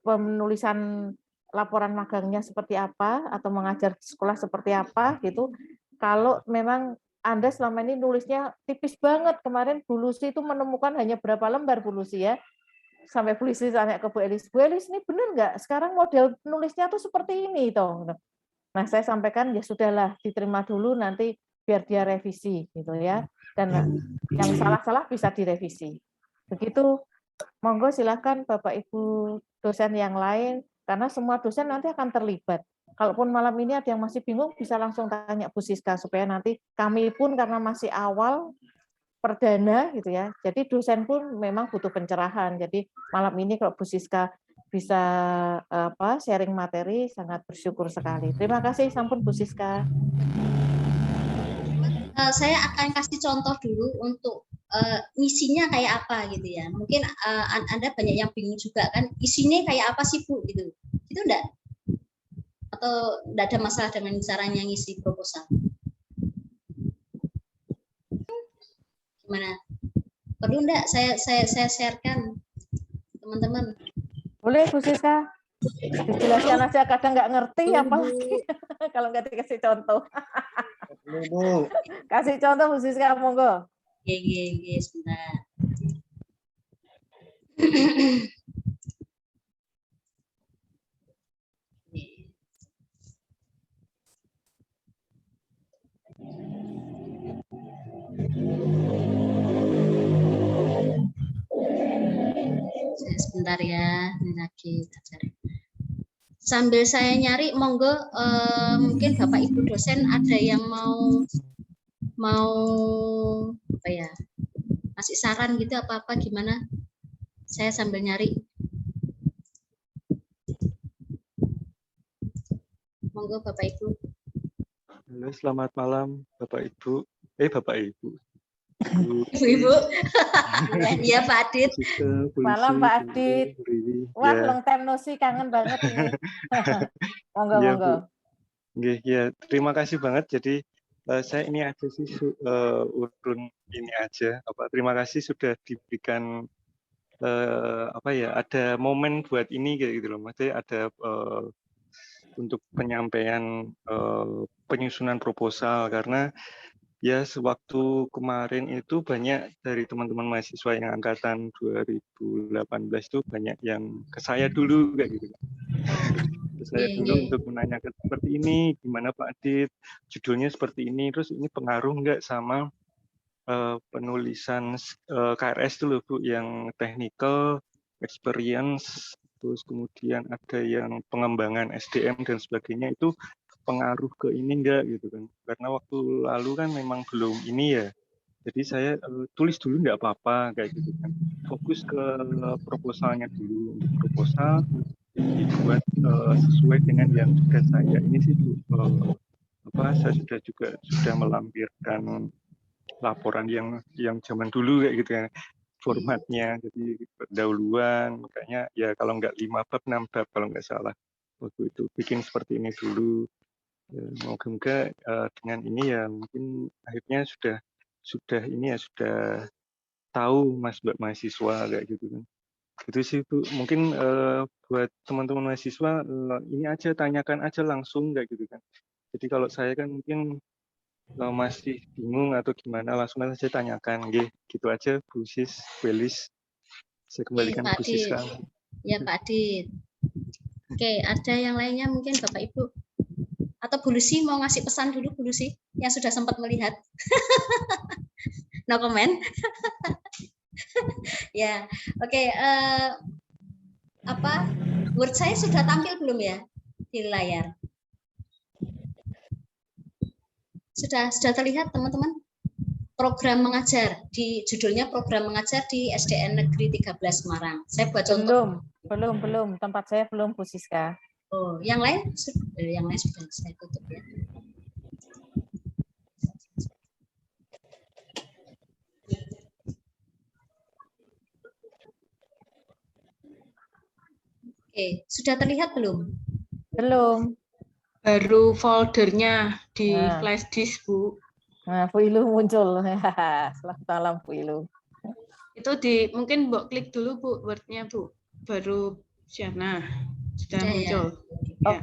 penulisan laporan magangnya seperti apa, atau mengajar di sekolah seperti apa, gitu. Kalau memang Anda selama ini nulisnya tipis banget, kemarin Bu Lucy itu menemukan hanya berapa lembar Bu Lucy ya, sampai Bu Lucy tanya ke Bu Elis ini benar nggak? Sekarang model nulisnya tuh seperti ini toh. Nah saya sampaikan ya sudahlah, diterima dulu nanti biar dia revisi gitu ya. Dan yang salah-salah bisa direvisi. Begitu, monggo silakan Bapak Ibu dosen yang lain, karena semua dosen nanti akan terlibat. Kalaupun malam ini ada yang masih bingung, bisa langsung tanya Bu Siska, supaya nanti kami pun karena masih awal, perdana gitu ya, jadi dosen pun memang butuh pencerahan. Jadi malam ini kalau Bu Siska bisa sharing materi, sangat bersyukur sekali. Terima kasih, sampun Bu Siska. Saya akan kasih contoh dulu untuk isinya kayak apa gitu ya. Mungkin Anda banyak yang bingung juga kan, isinya kayak apa sih Bu gitu. Itu enggak? Atau enggak ada masalah dengan caranya ngisi proposal? Gimana? Perlu enggak saya sharekan teman-teman? Boleh Bu Siska. Dijelaskan aja, kadang nggak ngerti apalagi kalau nggak dikasih contoh. Kasih contoh Bu Siska, monggo. Oke, sebentar. Sebentar ya, ini lagi kita cari. Sambil saya nyari, monggo mungkin Bapak Ibu dosen ada yang mau apa ya, kasih saran gitu apa gimana? Saya sambil nyari. Monggo Bapak Ibu. Halo, selamat malam Bapak Ibu. Bapak Ibu. Ibu-ibu. Iya Pak Adit. Malam Pak Adit. Wah, long time no see, kangen banget ini. Monggo, ya, monggo. Ya, terima kasih banget. Jadi saya ini aja sih urun ini aja. Terima kasih sudah diberikan ada momen buat ini kayak gitu loh. Maksudnya ada untuk penyampaian penyusunan proposal, karena ya sewaktu kemarin itu banyak dari teman-teman mahasiswa yang angkatan 2018 itu banyak yang ke saya dulu kayak gitu. Saya dulu untuk menanyakan seperti ini, gimana Pak Adit, judulnya seperti ini, terus ini pengaruh nggak sama penulisan KRS dulu Bu, yang technical experience, terus kemudian ada yang pengembangan SDM dan sebagainya, itu pengaruh ke ini enggak gitu kan. Karena waktu lalu kan memang belum ini ya. Jadi saya tulis dulu enggak apa-apa kayak gitu kan. Fokus ke proposalnya dulu. Untuk proposal dibuat sesuai dengan yang sudah saya ini sih saya sudah melampirkan laporan yang zaman dulu kayak gitu ya. Formatnya, jadi pendahuluan, makanya ya kalau nggak 5 bab, 6 bab kalau nggak salah. Waktu itu bikin seperti ini dulu. Moga-moga dengan ini ya mungkin akhirnya sudah ini ya, sudah tahu Mbak mahasiswa kayak gitu kan. Itu sih Bu, mungkin buat teman-teman mahasiswa ini aja, tanyakan aja langsung kayak gitu kan. Jadi kalau saya kan mungkin masih bingung atau gimana, langsung saja tanyakan. Gitu aja Bu Sis, Bu Elis. Saya kembalikan Bu Siska. Ya Pak Adit. Oke, ada yang lainnya mungkin Bapak Ibu? Atau Bu Lucy mau ngasih pesan dulu, Bu Lucy, yang sudah sempat melihat? No comment. Ya, oke. Word saya sudah tampil belum ya di layar? Sudah terlihat teman-teman? Program mengajar, judulnya program mengajar di SDN Negeri 13 Semarang. Saya buat contoh. Belum. Tempat saya belum, Bu Siska. Oh, yang lain sudah saya tutup ya. Oke, sudah terlihat belum? Belum. Baru foldernya di flash disk, Bu. Nah, Bu Ilu muncul. Selamat malam, Bu Ilu. Itu mungkin Mbok klik dulu, Bu, Word-nya, Bu. Baru sudah muncul. Ya.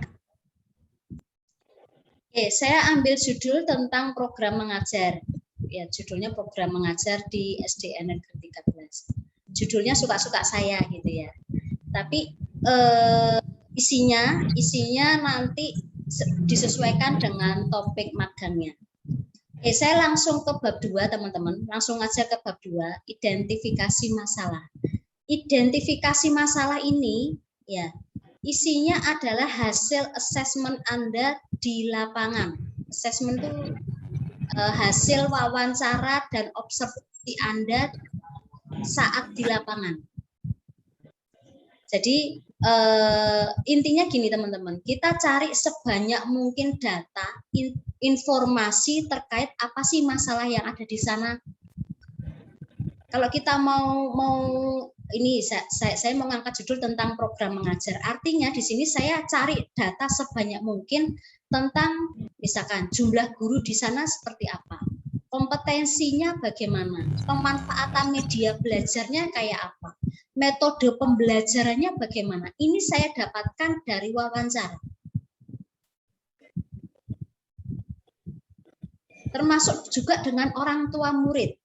Oke, saya ambil judul tentang program mengajar. Ya, judulnya program mengajar di SDN Negeri 13. Judulnya suka-suka saya gitu ya. Tapi isinya nanti disesuaikan dengan topik magangnya. Saya langsung ke bab 2, teman-teman. Langsung aja ke bab 2, identifikasi masalah. Identifikasi masalah ini ya, isinya adalah hasil asesmen Anda di lapangan. Asesmen itu hasil wawancara dan observasi Anda saat di lapangan. Jadi intinya gini teman-teman, kita cari sebanyak mungkin data, informasi terkait apa sih masalah yang ada di sana. Kalau kita mau ini saya mau ngangkat judul tentang program mengajar. Artinya di sini saya cari data sebanyak mungkin tentang misalkan jumlah guru di sana seperti apa, kompetensinya bagaimana, pemanfaatan media belajarnya kayak apa, metode pembelajarannya bagaimana. Ini saya dapatkan dari wawancara. Termasuk juga dengan orang tua murid.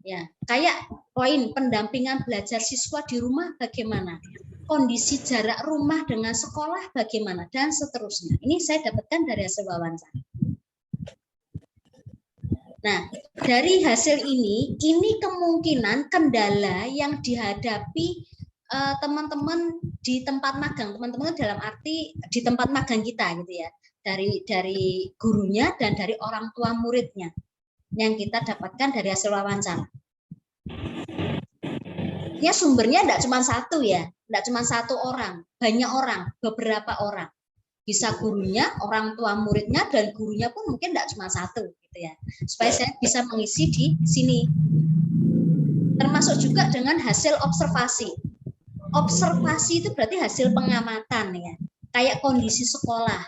Ya, kayak poin pendampingan belajar siswa di rumah bagaimana, kondisi jarak rumah dengan sekolah bagaimana, dan seterusnya. Ini saya dapatkan dari hasil wawancara. Nah, dari hasil ini kemungkinan kendala yang dihadapi teman-teman di tempat magang, teman-teman dalam arti di tempat magang kita gitu ya, dari gurunya dan dari orang tua muridnya yang kita dapatkan dari hasil wawancara. Ya sumbernya tidak cuma satu ya, tidak cuma satu orang, banyak orang, beberapa orang. Bisa gurunya, orang tua muridnya, dan gurunya pun mungkin tidak cuma satu, gitu ya. Supaya saya bisa mengisi di sini. Termasuk juga dengan hasil observasi. Observasi itu berarti hasil pengamatan ya, kayak kondisi sekolah.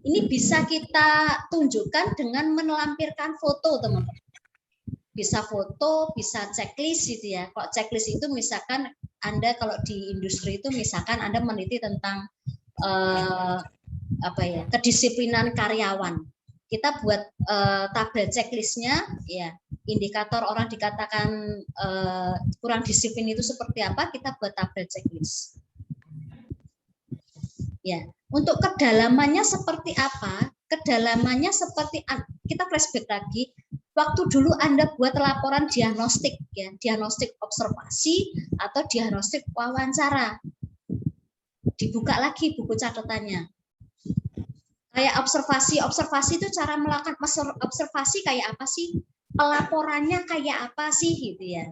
Ini bisa kita tunjukkan dengan melampirkan foto, teman-teman. Bisa foto, bisa checklist gitu ya. Kalau checklist itu misalkan Anda kalau di industri itu misalkan Anda meneliti tentang kedisiplinan karyawan. Kita buat tabel checklistnya, ya indikator orang dikatakan kurang disiplin itu seperti apa, kita buat tabel checklist. Ya, untuk kedalamannya seperti apa? Kedalamannya seperti kita flashback lagi. Waktu dulu Anda buat laporan diagnostik, ya, diagnostik observasi atau diagnostik wawancara. Dibuka lagi buku catatannya. Kayak observasi itu cara melakukan observasi kayak apa sih? Pelaporannya kayak apa sih gitu ya.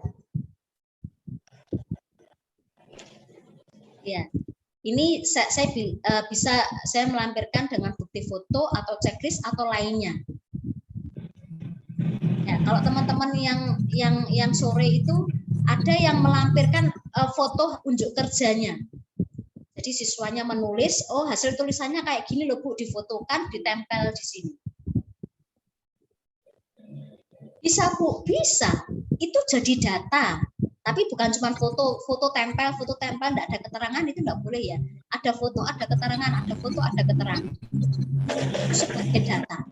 Ya. Ini saya melampirkan dengan bukti foto atau checklist atau lainnya. Ya, kalau teman-teman yang sore itu ada yang melampirkan foto unjuk kerjanya. Jadi siswanya menulis, oh hasil tulisannya kayak gini loh Bu, difotokan, ditempel di sini. Bisa Bu, bisa. Itu jadi data. Tapi bukan cuma foto tempel, enggak ada keterangan, itu enggak boleh ya. Ada foto, ada keterangan, ada foto, ada keterangan. Itu sebagai data.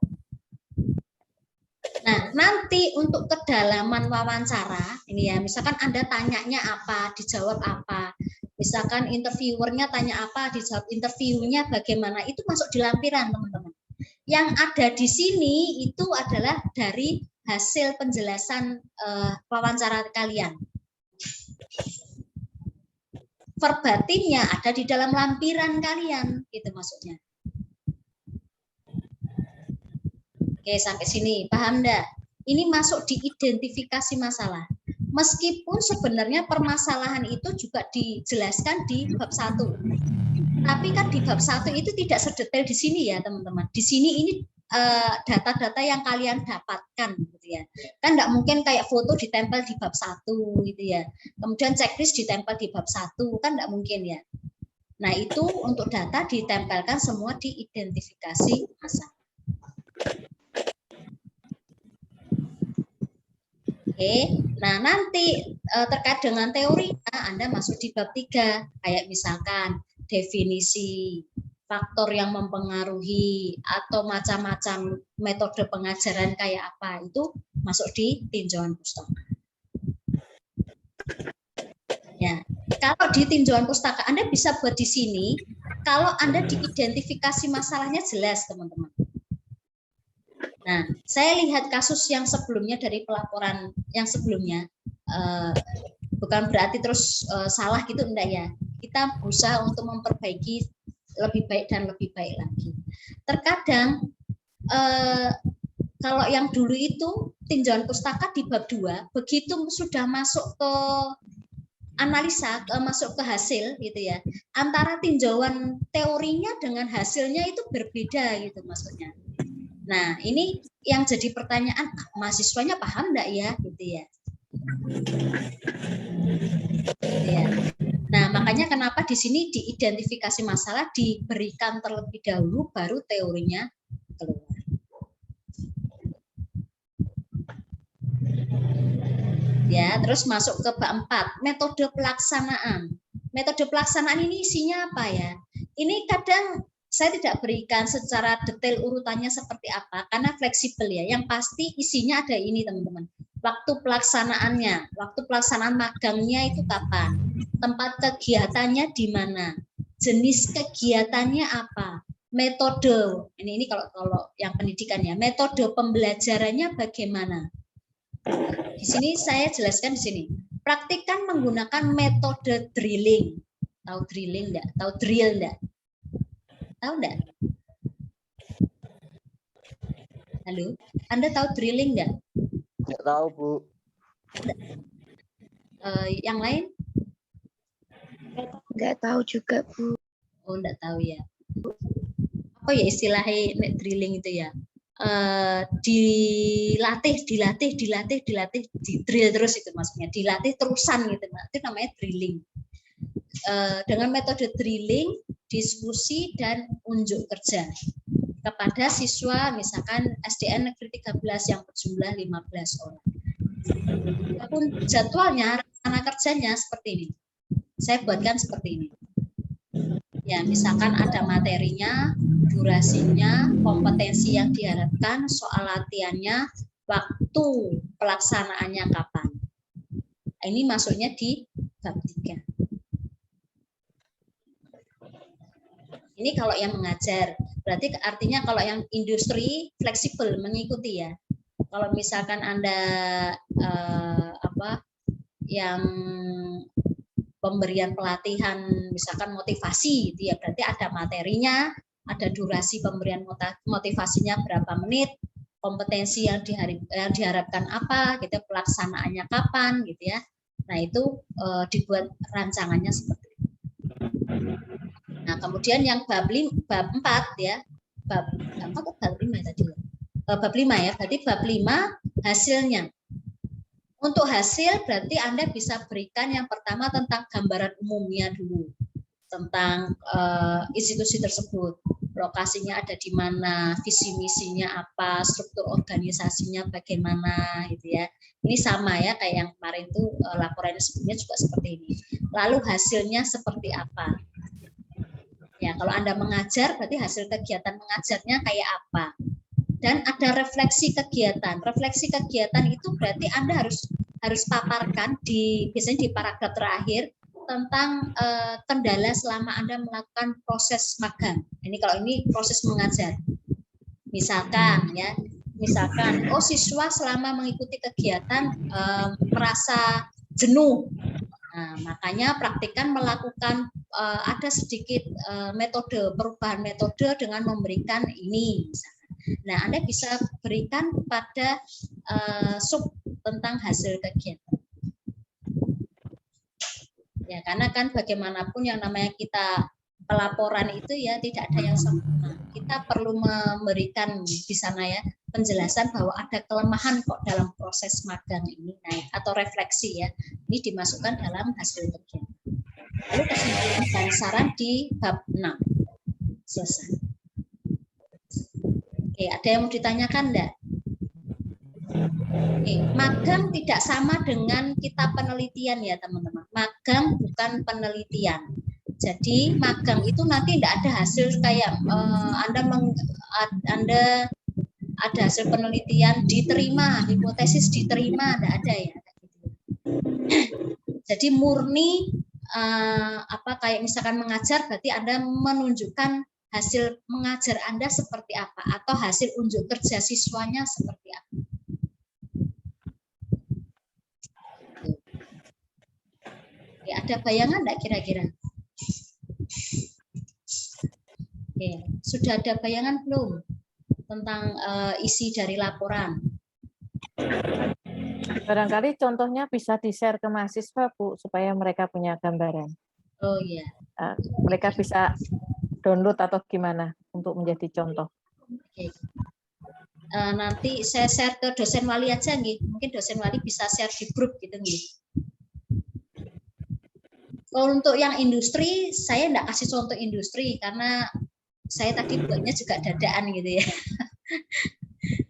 Nah, nanti untuk kedalaman wawancara, ini ya, misalkan Anda tanyanya apa, dijawab apa. Misalkan interviewernya tanya apa, dijawab interviewnya bagaimana, itu masuk di lampiran, teman-teman. Yang ada di sini itu adalah dari hasil penjelasan wawancara kalian. Verbatimnya ada di dalam lampiran kalian, gitu maksudnya. Oke, sampai sini paham enggak? Ini masuk di identifikasi masalah. Meskipun sebenarnya permasalahan itu juga dijelaskan di bab 1. Tapi kan di bab 1 itu tidak sedetail di sini ya, teman-teman. Di sini ini data-data yang kalian dapatkan gitu ya. Kan enggak mungkin kayak foto ditempel di bab 1 gitu ya. Kemudian checklist ditempel di bab 1, kan enggak mungkin ya. Nah, itu untuk data ditempelkan semua di identifikasi masalah. Oke, nah nanti terkait dengan teori, Anda masuk di bab 3, kayak misalkan definisi, faktor yang mempengaruhi, atau macam-macam metode pengajaran kayak apa, itu masuk di tinjauan pustaka. Ya, kalau di tinjauan pustaka Anda bisa buat di sini, kalau Anda diidentifikasi masalahnya jelas, teman-teman. Nah, saya lihat kasus yang sebelumnya dari pelaporan yang sebelumnya, bukan berarti terus salah gitu, enggak ya. Kita berusaha untuk memperbaiki lebih baik dan lebih baik lagi. Terkadang kalau yang dulu itu tinjauan pustaka di bab 2, begitu sudah masuk ke analisa, masuk ke hasil gitu ya, antara tinjauan teorinya dengan hasilnya itu berbeda gitu maksudnya. Nah, ini yang jadi pertanyaan, mahasiswanya paham enggak ya gitu ya. Gitu ya. Nah, makanya kenapa di sini diidentifikasi masalah diberikan terlebih dahulu baru teorinya keluar. Ya, terus masuk ke bab 4, metode pelaksanaan. Metode pelaksanaan ini isinya apa ya? Ini kadang saya tidak berikan secara detail urutannya seperti apa, karena fleksibel ya. Yang pasti isinya ada ini, teman-teman. Waktu pelaksanaannya, waktu pelaksanaan magangnya itu kapan? Tempat kegiatannya di mana? Jenis kegiatannya apa? Metode, ini kalau yang pendidikan ya, metode pembelajarannya bagaimana? Di sini saya jelaskan di sini. Praktikkan menggunakan metode drilling. Tahu drilling enggak? Tahu drill enggak? Tahu enggak? Halo, Anda tahu drilling enggak? Enggak tahu, Bu. Yang lain? Nggak tahu juga, Bu. Oh, enggak tahu ya. Apa ya istilahnya nek drilling itu ya? Dilatih, di drill terus itu maksudnya. Dilatih terusan gitu, itu namanya drilling. Dengan metode drilling, diskusi dan unjuk kerja kepada siswa misalkan SDN Negeri 13 yang berjumlah 15 orang. Adapun jadwalnya, rencana kerjanya seperti ini. Saya buatkan seperti ini. Ya, misalkan ada materinya, durasinya, kompetensi yang diharapkan, soal latihannya, waktu pelaksanaannya kapan. Ini masuknya di bab 3. Ini kalau yang mengajar, berarti artinya kalau yang industri fleksibel mengikuti ya. Kalau misalkan Anda yang pemberian pelatihan, misalkan motivasi, gitu ya, berarti ada materinya, ada durasi pemberian motivasinya berapa menit, kompetensi yang diharapkan apa, gitu, pelaksanaannya kapan, gitu ya. Nah itu dibuat rancangannya seperti itu. Nah kemudian yang bab 4 ya, bab 4 atau bab 5 tadi ya, bab 5 ya, berarti bab 5 hasilnya. Untuk hasil berarti Anda bisa berikan yang pertama tentang gambaran umumnya dulu, tentang institusi tersebut, lokasinya ada di mana, visi misinya apa, struktur organisasinya bagaimana, gitu ya. Ini sama ya kayak yang kemarin itu laporannya sebelumnya juga seperti ini. Lalu hasilnya seperti apa? Ya, kalau Anda mengajar berarti hasil kegiatan mengajarnya kayak apa? Dan ada refleksi kegiatan. Refleksi kegiatan itu berarti Anda harus paparkan biasanya di paragraf terakhir tentang kendala selama Anda melakukan proses magang. Ini kalau ini proses mengajar. Misalkan siswa selama mengikuti kegiatan merasa jenuh. Nah, makanya praktikan melakukan ada sedikit perubahan metode dengan memberikan ini misalkan. Nah, Anda bisa berikan pada sub tentang hasil kegiatan. Ya, karena kan bagaimanapun yang namanya kita pelaporan itu ya tidak ada yang sempurna. Kita perlu memberikan di sana ya penjelasan bahwa ada kelemahan kok dalam proses magang ini, atau refleksi ya. Ini dimasukkan dalam hasil kegiatan. Lalu kesimpulan dan saran di bab 6. Selesai. Oke, ada yang mau ditanyakan enggak? Oke, magang tidak sama dengan kita penelitian ya teman-teman. Magang bukan penelitian. Jadi magang itu nanti tidak ada hasil kayak Anda ada hasil penelitian diterima, hipotesis diterima, tidak ada ya. Jadi murni kayak misalkan mengajar berarti Anda menunjukkan hasil mengajar Anda seperti apa atau hasil unjuk kerja siswanya seperti apa. Ya, ada bayangan enggak kira-kira? Oke, sudah ada bayangan belum tentang isi dari laporan? Barangkali contohnya bisa di-share ke mahasiswa, Bu, supaya mereka punya gambaran. Oh iya. Mereka bisa download atau gimana untuk menjadi contoh. Oke. Nanti saya share ke dosen wali aja nih. Mungkin dosen wali bisa share di grup gitu nih. Kalau untuk yang industri, saya enggak kasih contoh industri karena saya tadi buatnya juga dadaan gitu ya.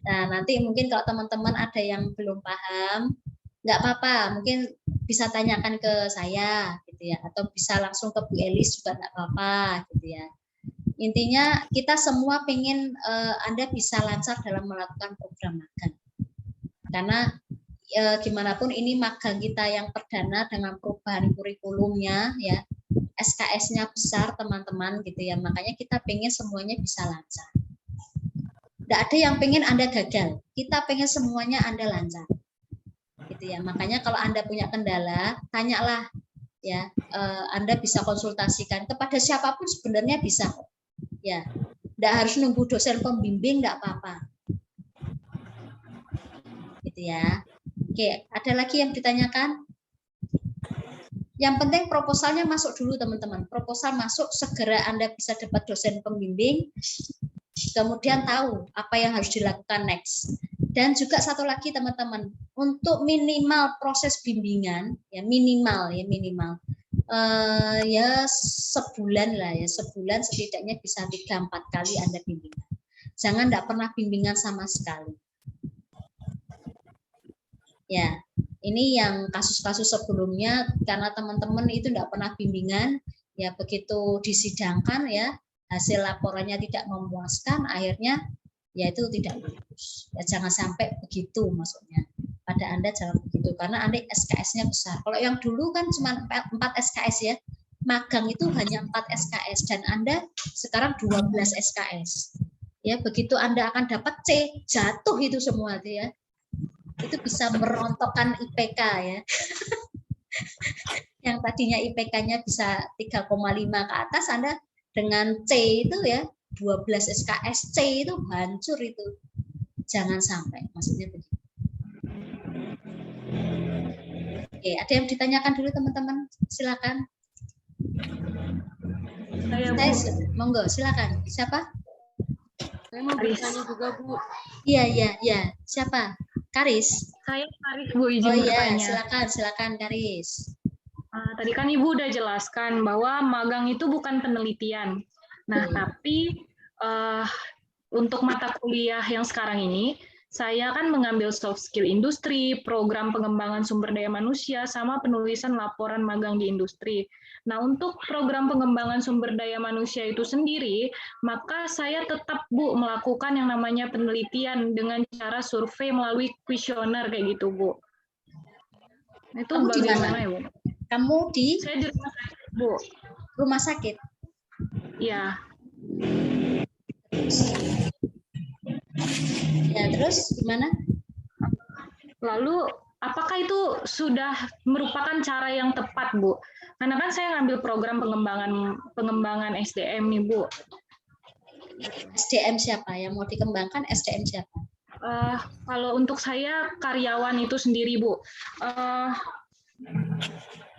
Nah, nanti mungkin kalau teman-teman ada yang belum paham, nggak apa-apa, mungkin bisa tanyakan ke saya gitu ya, atau bisa langsung ke Bu Elis juga nggak apa-apa gitu ya. Intinya kita semua pengen Anda bisa lancar dalam melakukan program magang. Karena gimana pun ini magang kita yang perdana dengan perubahan kurikulumnya ya, SKS-nya besar teman-teman gitu ya, makanya kita pengen semuanya bisa lancar. Tidak ada yang pengen Anda gagal, kita pengen semuanya Anda lancar gitu ya. Makanya kalau Anda punya kendala, tanyalah ya, Anda bisa konsultasikan kepada siapapun sebenarnya bisa kok ya, tidak harus nunggu dosen pembimbing, tidak apa-apa gitu ya. Oke, ada lagi yang ditanyakan? Yang penting proposalnya masuk dulu teman-teman. Proposal masuk, segera Anda bisa dapat dosen pembimbing, kemudian tahu apa yang harus dilakukan next. Dan juga satu lagi teman-teman, untuk minimal proses bimbingan, ya minimal, ya sebulan lah ya, sebulan setidaknya bisa 3-4 kali Anda bimbingan. Jangan tidak pernah bimbingan sama sekali. Ya, ini yang kasus-kasus sebelumnya karena teman-teman itu tidak pernah bimbingan, ya begitu disidangkan ya hasil laporannya tidak memuaskan, akhirnya ya itu tidak lulus. Ya jangan sampai begitu maksudnya. Pada Anda jangan begitu karena Anda SKS-nya besar. Kalau yang dulu kan cuma 4 SKS ya, magang itu hanya 4 SKS dan Anda sekarang 12 SKS. Ya begitu Anda akan dapat C, jatuh itu semua itu ya. Itu bisa merontokkan IPK ya. Yang tadinya IPK-nya bisa 3,5 ke atas, Anda dengan C itu ya 12 SKS C itu hancur itu. Jangan sampai, maksudnya begitu. Oke, ada yang ditanyakan dulu teman-teman? Silakan. Monggo, silakan. Siapa? Saya mau bertanya juga, Bu. Iya. Siapa? Karis. Saya Karis, Bu, izin Oh iya, bertanya. silakan Karis. Tadi kan Ibu udah jelaskan bahwa magang itu bukan penelitian. Nah, tapi untuk mata kuliah yang sekarang ini, saya kan mengambil soft skill industri, program pengembangan sumber daya manusia, sama penulisan laporan magang di industri. Nah, untuk program pengembangan sumber daya manusia itu sendiri, maka saya tetap, Bu, melakukan yang namanya penelitian dengan cara survei melalui kuesioner kayak gitu, Bu. Itu Kamu bagaimana ya, Bu? Kamu di? Saya di rumah sakit, Bu. Rumah sakit? Iya. Ya, terus gimana? Lalu, apakah itu sudah merupakan cara yang tepat, Bu? Karena kan saya ngambil program pengembangan SDM nih, Bu. SDM siapa? Yang mau dikembangkan SDM siapa? Kalau untuk saya, karyawan itu sendiri, Bu.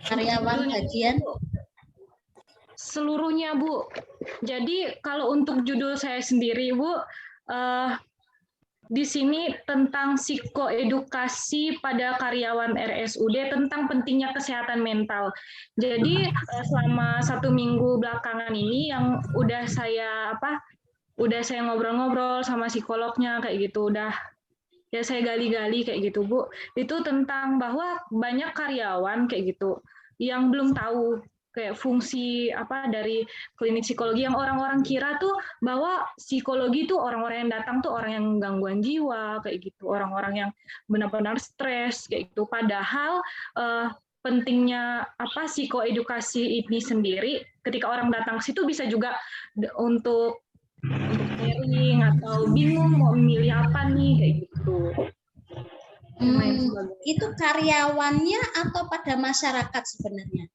Karyawan bagian? Seluruhnya, Bu. Jadi, kalau untuk judul saya sendiri, Bu, di sini tentang psikoedukasi pada karyawan RSUD tentang pentingnya kesehatan mental. Jadi selama 1 minggu belakangan ini yang udah saya ngobrol-ngobrol sama psikolognya kayak gitu, udah ya saya gali-gali kayak gitu, Bu. Itu tentang bahwa banyak karyawan kayak gitu yang belum tahu kayak fungsi dari klinik psikologi, yang orang-orang kira tuh bahwa psikologi tuh orang-orang yang datang tuh orang yang gangguan jiwa kayak gitu, orang-orang yang benar-benar stres kayak gitu. Padahal pentingnya psikoedukasi ini sendiri, ketika orang datang ke situ bisa juga untuk sharing atau bingung mau memilih apa nih kayak gitu. Itu karyawannya atau pada masyarakat sebenarnya?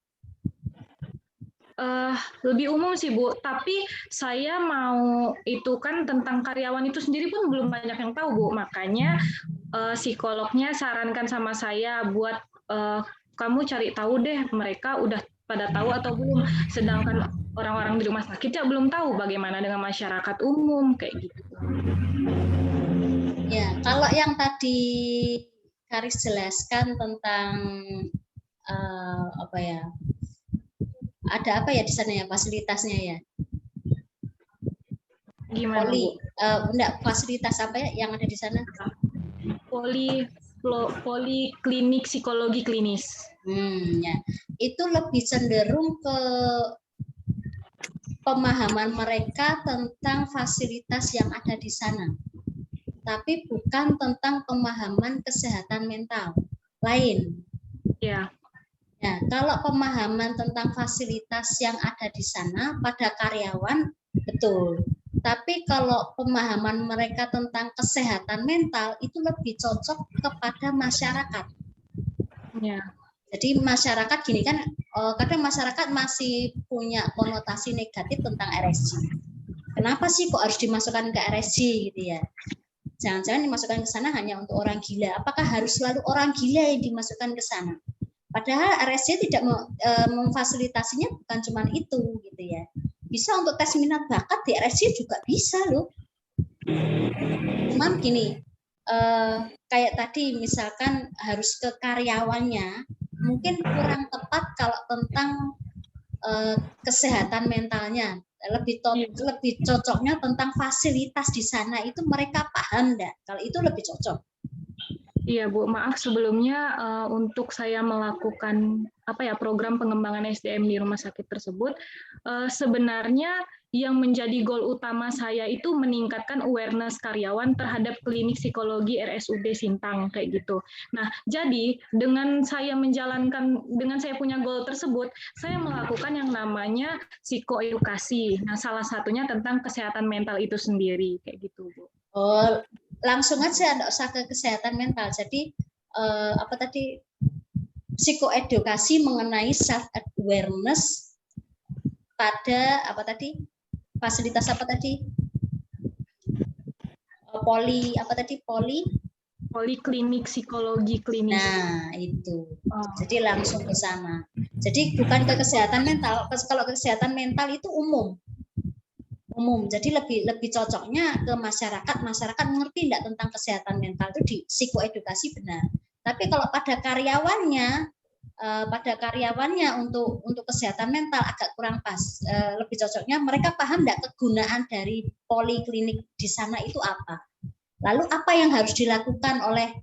Lebih umum sih, Bu, tapi saya mau itu kan tentang karyawan itu sendiri pun belum banyak yang tahu, Bu. Makanya psikolognya sarankan sama saya buat kamu cari tahu deh mereka udah pada tahu atau belum. Sedangkan orang-orang di rumah sakit ya belum tahu bagaimana dengan masyarakat umum kayak gitu. Ya, kalau yang tadi Karis jelaskan tentang ada apa ya di sana ya fasilitasnya ya? Gimana, Bu? Enggak, fasilitas apa ya yang ada di sana? Poliklinik psikologi klinis. Ya. Itu lebih cenderung ke pemahaman mereka tentang fasilitas yang ada di sana. Tapi bukan tentang pemahaman kesehatan mental lain. Ya. Nah, kalau pemahaman tentang fasilitas yang ada di sana pada karyawan, betul. Tapi kalau pemahaman mereka tentang kesehatan mental, itu lebih cocok kepada masyarakat. Ya. Jadi masyarakat gini kan, kadang masyarakat masih punya konotasi negatif tentang RSJ. Kenapa sih kok harus dimasukkan ke RSJ gitu ya? Jangan-jangan dimasukkan ke sana hanya untuk orang gila. Apakah harus selalu orang gila yang dimasukkan ke sana? Padahal RSC tidak memfasilitasinya bukan cuma itu gitu ya. Bisa untuk tes minat bakat di RSC juga bisa loh. Cuman gini, kayak tadi misalkan harus ke karyawannya, mungkin kurang tepat kalau tentang kesehatan mentalnya. Lebih cocoknya tentang fasilitas di sana itu mereka paham enggak? Kalau itu lebih cocok. Iya Bu, maaf sebelumnya untuk saya melakukan program pengembangan SDM di rumah sakit tersebut, sebenarnya yang menjadi goal utama saya itu meningkatkan awareness karyawan terhadap klinik psikologi RSUD Sintang kayak gitu. Nah, jadi dengan saya punya goal tersebut, saya melakukan yang namanya psikoedukasi. Nah, salah satunya tentang kesehatan mental itu sendiri kayak gitu Bu. Oh, langsung aja enggak usah ke kesehatan mental. Jadi psikoedukasi mengenai self awareness pada fasilitas poliklinik psikologi klinis. Nah, itu. Jadi langsung ke sana. Jadi bukan ke kesehatan mental. Kalau ke kesehatan mental itu umum. Jadi lebih cocoknya ke masyarakat mengerti enggak tentang kesehatan mental itu di psikoedukasi benar. Tapi kalau pada karyawannya untuk kesehatan mental agak kurang pas. Lebih cocoknya mereka paham enggak kegunaan dari poliklinik di sana itu apa. Lalu apa yang harus dilakukan oleh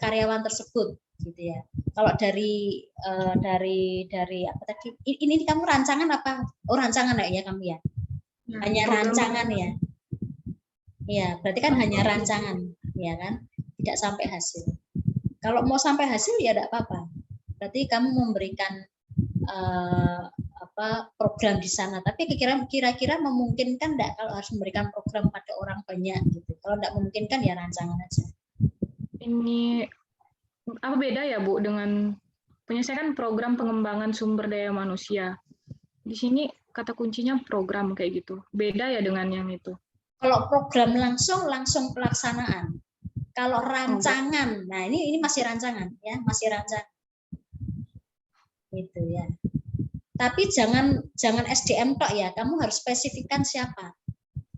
karyawan tersebut gitu ya. Kalau dari apa tadi? Ini kamu rancangan apa? Oh, rancangan ya kamu ya. Hanya rancangan ya. Iya, berarti kan hanya rancangan, ya kan? Tidak sampai hasil. Kalau mau sampai hasil ya tidak apa-apa. Berarti kamu memberikan program di sana. Tapi kira-kira memungkinkan enggak kalau harus memberikan program pada orang banyak gitu. Kalau enggak memungkinkan ya rancangan aja. Ini apa beda ya Bu dengan saya kan program pengembangan sumber daya manusia. Di sini kata kuncinya program kayak gitu. Beda ya dengan yang itu. Kalau program langsung pelaksanaan. Kalau rancangan, nah ini masih rancangan ya, masih rancangan. Gitu ya. Tapi jangan SDM tok ya, kamu harus spesifikkan siapa.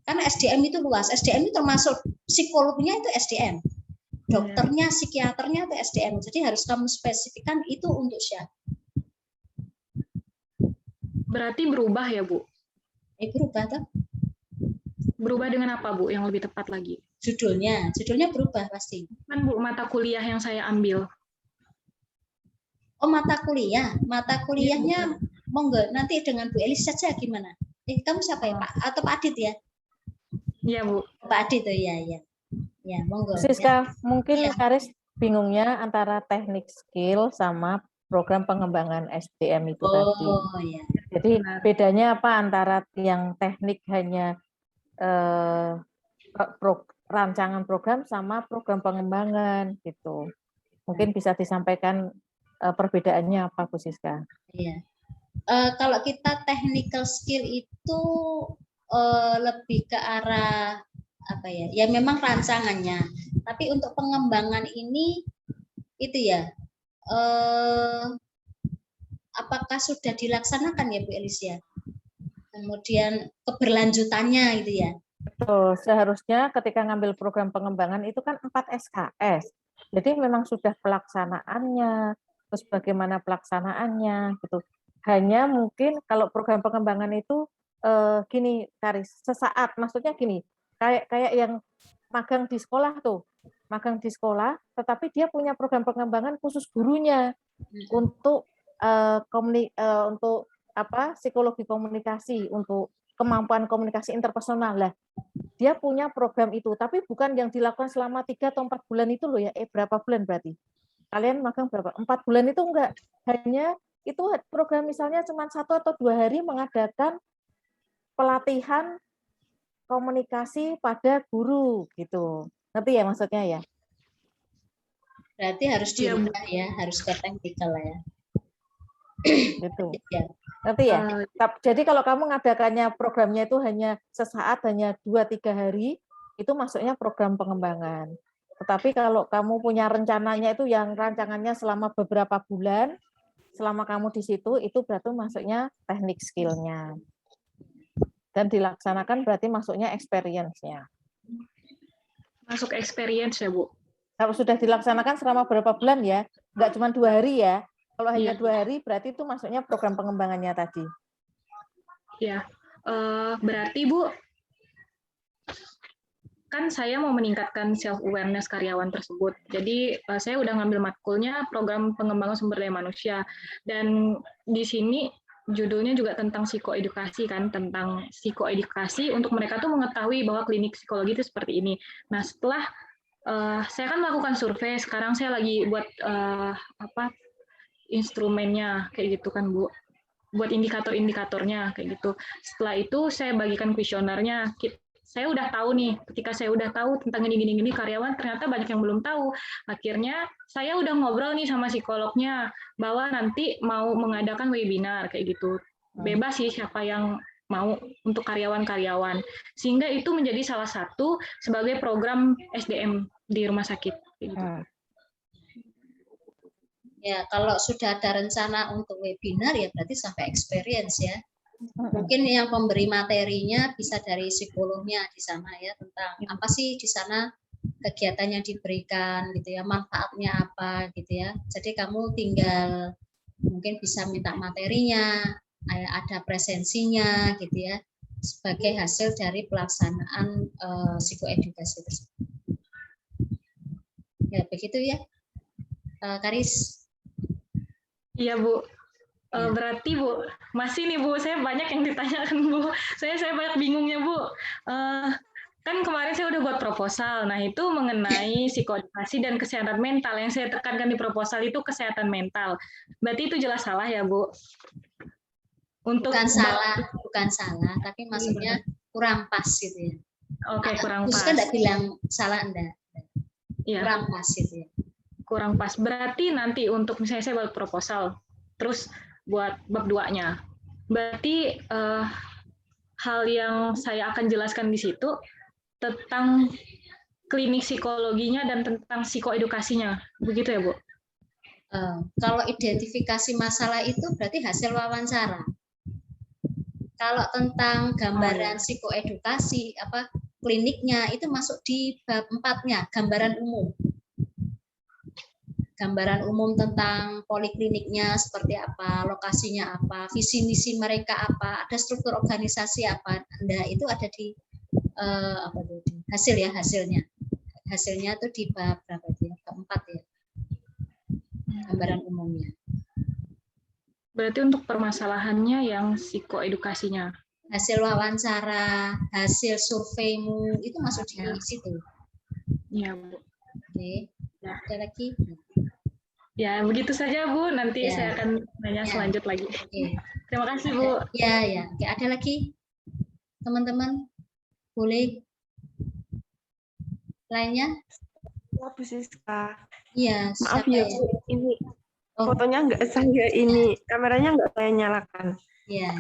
Karena SDM itu luas. SDM itu termasuk psikolognya itu SDM. Dokternya, psikiaternya itu SDM. Jadi harus kamu spesifikkan itu untuk siapa. Berarti berubah ya, Bu? Berubah toh. Berubah dengan apa, Bu? Yang lebih tepat lagi? Judulnya berubah pasti. Kan Bu, mata kuliah yang saya ambil. Oh, mata kuliahnya monggo nanti dengan Bu Elis saja gimana? Kamu siapa ya, Pak? Atau Pak Adit ya? Iya, Bu. Pak Adit tuh ya. Ya, monggo. Siska, mungkin Karis bingungnya antara teknik skill sama program pengembangan SDM itu tadi. Iya. Jadi bedanya apa antara yang teknik hanya rancangan program sama program pengembangan gitu. Mungkin bisa disampaikan perbedaannya apa, Bu Siska? Iya. Kalau kita technical skill itu lebih ke arah apa ya? Ya memang rancangannya. Tapi untuk pengembangan ini itu ya. Apakah sudah dilaksanakan ya Bu Elisia? Kemudian keberlanjutannya gitu ya. Betul, seharusnya ketika ngambil program pengembangan itu kan 4 SKS. Jadi memang sudah pelaksanaannya, terus bagaimana pelaksanaannya gitu. Hanya mungkin kalau program pengembangan itu gini Karis, sesaat, maksudnya gini, kayak yang magang di sekolah tuh, magang di sekolah, tetapi dia punya program pengembangan khusus gurunya untuk untuk psikologi komunikasi, untuk kemampuan komunikasi interpersonal lah. Dia punya program itu, tapi bukan yang dilakukan selama 3 atau 4 bulan itu loh ya. Berapa bulan berarti? Kalian magang berapa? 4 bulan itu enggak. Hanya itu program misalnya cuma 1 atau 2 hari mengadakan pelatihan komunikasi pada guru gitu. Ngerti ya maksudnya ya? Berarti harus diubah ya, harus ke technical ya. Gitu. Ngerti ya? Jadi kalau kamu ngadakannya programnya itu hanya sesaat, hanya 2-3 hari, itu masuknya program pengembangan. Tetapi kalau kamu punya rencananya itu yang rancangannya selama beberapa bulan, selama kamu di situ, itu berarti masuknya teknik skill-nya. Dan dilaksanakan berarti masuknya experience-nya. Masuk experience ya, Bu? Kalau sudah dilaksanakan selama berapa bulan ya, nggak cuma 2 hari ya. Kalau hanya Iya. 2 hari berarti itu masuknya program pengembangannya tadi. Ya, berarti Bu, kan saya mau meningkatkan self-awareness karyawan tersebut. Jadi saya udah ngambil matkulnya program pengembangan sumber daya manusia. Dan di sini judulnya juga tentang psikoedukasi kan, tentang psikoedukasi untuk mereka tuh mengetahui bahwa klinik psikologi itu seperti ini. Nah, setelah saya kan melakukan survei, sekarang saya lagi buat instrumennya kayak gitu kan, Bu. Buat indikator-indikatornya kayak gitu. Setelah itu saya bagikan kuesionernya. Saya udah tahu nih, ketika saya udah tahu tentang gini karyawan ternyata banyak yang belum tahu. Akhirnya saya udah ngobrol nih sama psikolognya bahwa nanti mau mengadakan webinar kayak gitu. Bebas sih siapa yang mau untuk karyawan-karyawan. Sehingga itu menjadi salah satu sebagai program SDM di rumah sakit. Kayak gitu. Ya, kalau sudah ada rencana untuk webinar ya berarti sampai experience ya. Mungkin yang pemberi materinya bisa dari psikolognya di sana ya, tentang apa sih di sana kegiatan yang diberikan gitu ya, manfaatnya apa gitu ya. Jadi kamu tinggal mungkin bisa minta materinya, ada presensinya gitu ya, sebagai hasil dari pelaksanaan psikoedukasi tersebut. Ya begitu ya, Karis. Iya Bu. Berarti Bu, masih nih Bu, saya banyak yang ditanyakan Bu. Saya banyak bingungnya Bu. Kan kemarin saya udah buat proposal. Nah itu mengenai psikoedukasi dan kesehatan mental. Yang saya tekankan di proposal itu kesehatan mental. Berarti itu jelas salah ya Bu? Bukan salah, tapi maksudnya kurang pas gitu ya. Oke, kurang pas. Kan tidak bilang salah Anda. Ya. Kurang pas gitu ya. Kurang pas. Berarti nanti untuk misalnya saya buat proposal, terus buat bab 2-nya. Berarti hal yang saya akan jelaskan di situ tentang klinik psikologinya dan tentang psikoedukasinya. Begitu ya, Bu? Kalau identifikasi masalah itu berarti hasil wawancara. Kalau tentang gambaran psikoedukasi, kliniknya itu masuk di bab 4-nya, gambaran umum. Gambaran umum tentang polikliniknya seperti apa, lokasinya apa, visi misi mereka apa, ada struktur organisasi apa. Nah, itu ada di hasilnya. Hasilnya itu di bab berapa ya? Bab 4 ya. Gambaran umumnya. Berarti untuk permasalahannya yang psikoedukasinya. Hasil wawancara, hasil surveimu itu masuk di situ. Iya, Bu. Oke. Ada lagi? Ya, begitu saja Bu. Nanti saya akan nanya selanjut lagi. Terima kasih Bu. Ya. Oke, ada lagi teman-teman? Boleh? Lainnya? Ya, Bu Siska. Iya. Maaf ya Bu, ini fotonya nggak saya ini, kameranya nggak saya nyalakan. Iya.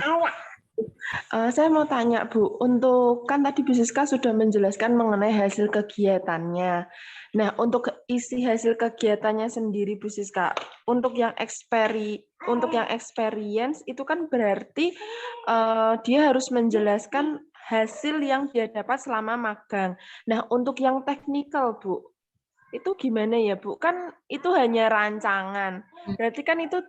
Saya mau tanya Bu, untuk kan tadi Bu Siska sudah menjelaskan mengenai hasil kegiatannya. Nah, untuk isi hasil kegiatannya sendiri Bu Siska, untuk yang experience itu kan berarti dia harus menjelaskan hasil yang dia dapat selama magang. Nah, untuk yang technical Bu, itu gimana ya Bu? Kan itu hanya rancangan. Berarti kan itu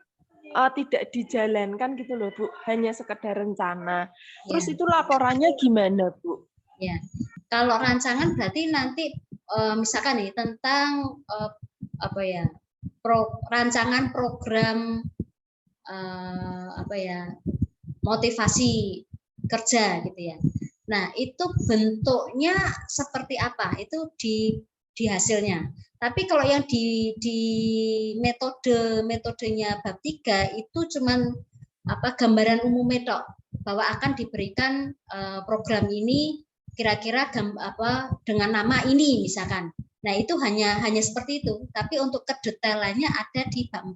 tidak dijalankan gitu loh Bu, hanya sekedar rencana. Terus itu laporannya gimana Bu? Ya, kalau rancangan berarti nanti misalkan nih tentang rancangan program motivasi kerja gitu ya. Nah itu bentuknya seperti apa? Itu di hasilnya. Tapi kalau yang di metodenya bab 3 itu cuman gambaran umum tok bahwa akan diberikan program ini kira-kira dengan nama ini misalkan. Nah, itu hanya seperti itu, tapi untuk kedetailannya ada di bab 4.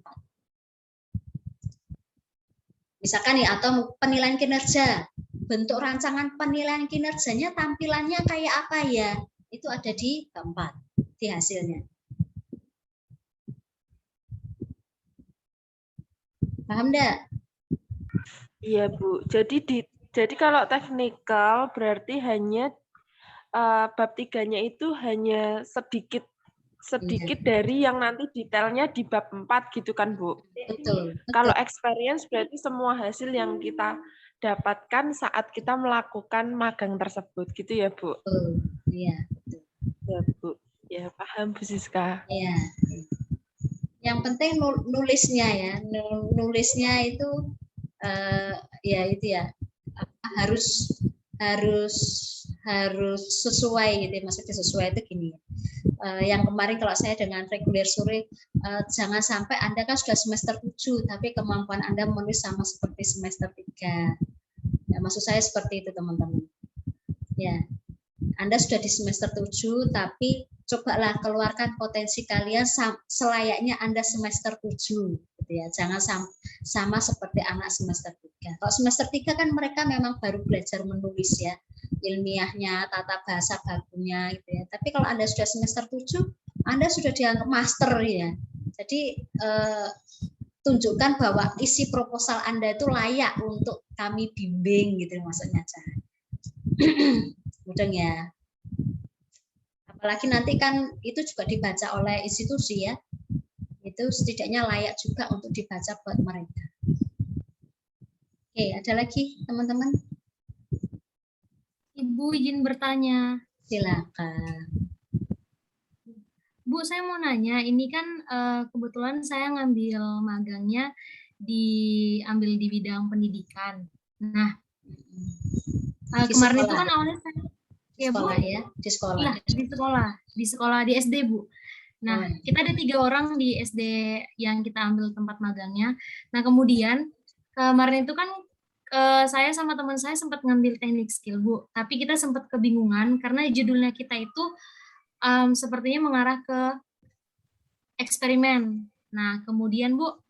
Misalkan ya, atau penilaian kinerja. Bentuk rancangan penilaian kinerjanya tampilannya kayak apa ya? Itu ada di bab 4. di hasilnya. Paham enggak? Iya, Bu. Jadi kalau teknikal berarti hanya bab 3-nya itu hanya sedikit dari yang nanti detailnya di bab 4 gitu kan, Bu? Betul. Kalau experience berarti semua hasil yang kita dapatkan saat kita melakukan magang tersebut gitu ya, Bu? Iya, betul. Ya, Bu. Ya, paham Bu Siska. Iya. Yang penting nulisnya ya. Nulisnya itu ya itu ya. Harus sesuai gitu. Maksudnya sesuai itu gini. Yang kemarin kalau saya dengan reguler sore, jangan sampai Anda kan sudah semester 7, tapi kemampuan Anda menulis sama seperti semester 3. Ya, maksud saya seperti itu teman-teman. Ya, Anda sudah di semester 7, tapi cobalah keluarkan potensi kalian selayaknya Anda semester 7. Gitu ya. Jangan sama seperti anak semester 3. Kalau semester 3 kan mereka memang baru belajar menulis ya. Ilmiahnya, tata bahasa bakunya gitu ya. Tapi kalau Anda sudah semester 7, Anda sudah dianggap master ya. Jadi tunjukkan bahwa isi proposal Anda itu layak untuk kami bimbing gitu maksudnya. Mudah ya. Apalagi nanti kan itu juga dibaca oleh institusi ya. Itu setidaknya layak juga untuk dibaca buat mereka. Oke, ada lagi teman-teman? Ibu izin bertanya. Silakan. Bu, saya mau nanya, ini kan kebetulan saya ngambil magangnya diambil di bidang pendidikan. Nah, kemarin itu kan awalnya saya di sekolah ya, di sekolah. Iya, di sekolah di SD, Bu. Nah, kita ada 3 orang di SD yang kita ambil tempat magangnya. Nah, kemudian kemarin itu kan saya sama teman saya sempat ngambil teknik skill, Bu. Tapi kita sempat kebingungan karena judulnya kita itu sepertinya mengarah ke eksperimen. Nah, kemudian Bu,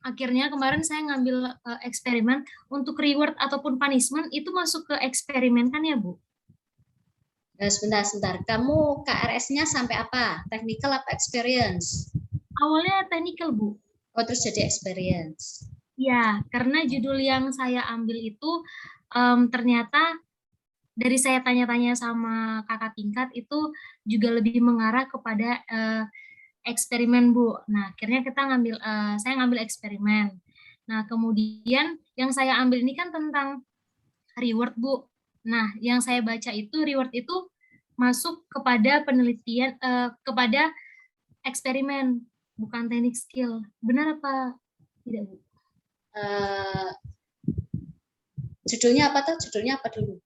akhirnya kemarin saya ngambil eksperimen untuk reward ataupun punishment itu masuk ke eksperimen kan ya, Bu? Sebentar. Kamu KRS-nya sampai apa? Technical apa experience? Awalnya technical, Bu. Oh, terus jadi experience. Ya, karena judul yang saya ambil itu ternyata dari saya tanya-tanya sama kakak tingkat itu juga lebih mengarah kepada eksperimen, Bu. Nah, akhirnya saya ngambil eksperimen. Nah, kemudian yang saya ambil ini kan tentang reward, Bu. Nah, yang saya baca itu reward itu masuk kepada penelitian, kepada eksperimen, bukan teknik skill. Benar apa tidak, Bu? Judulnya apa tuh? Judulnya apa dulu?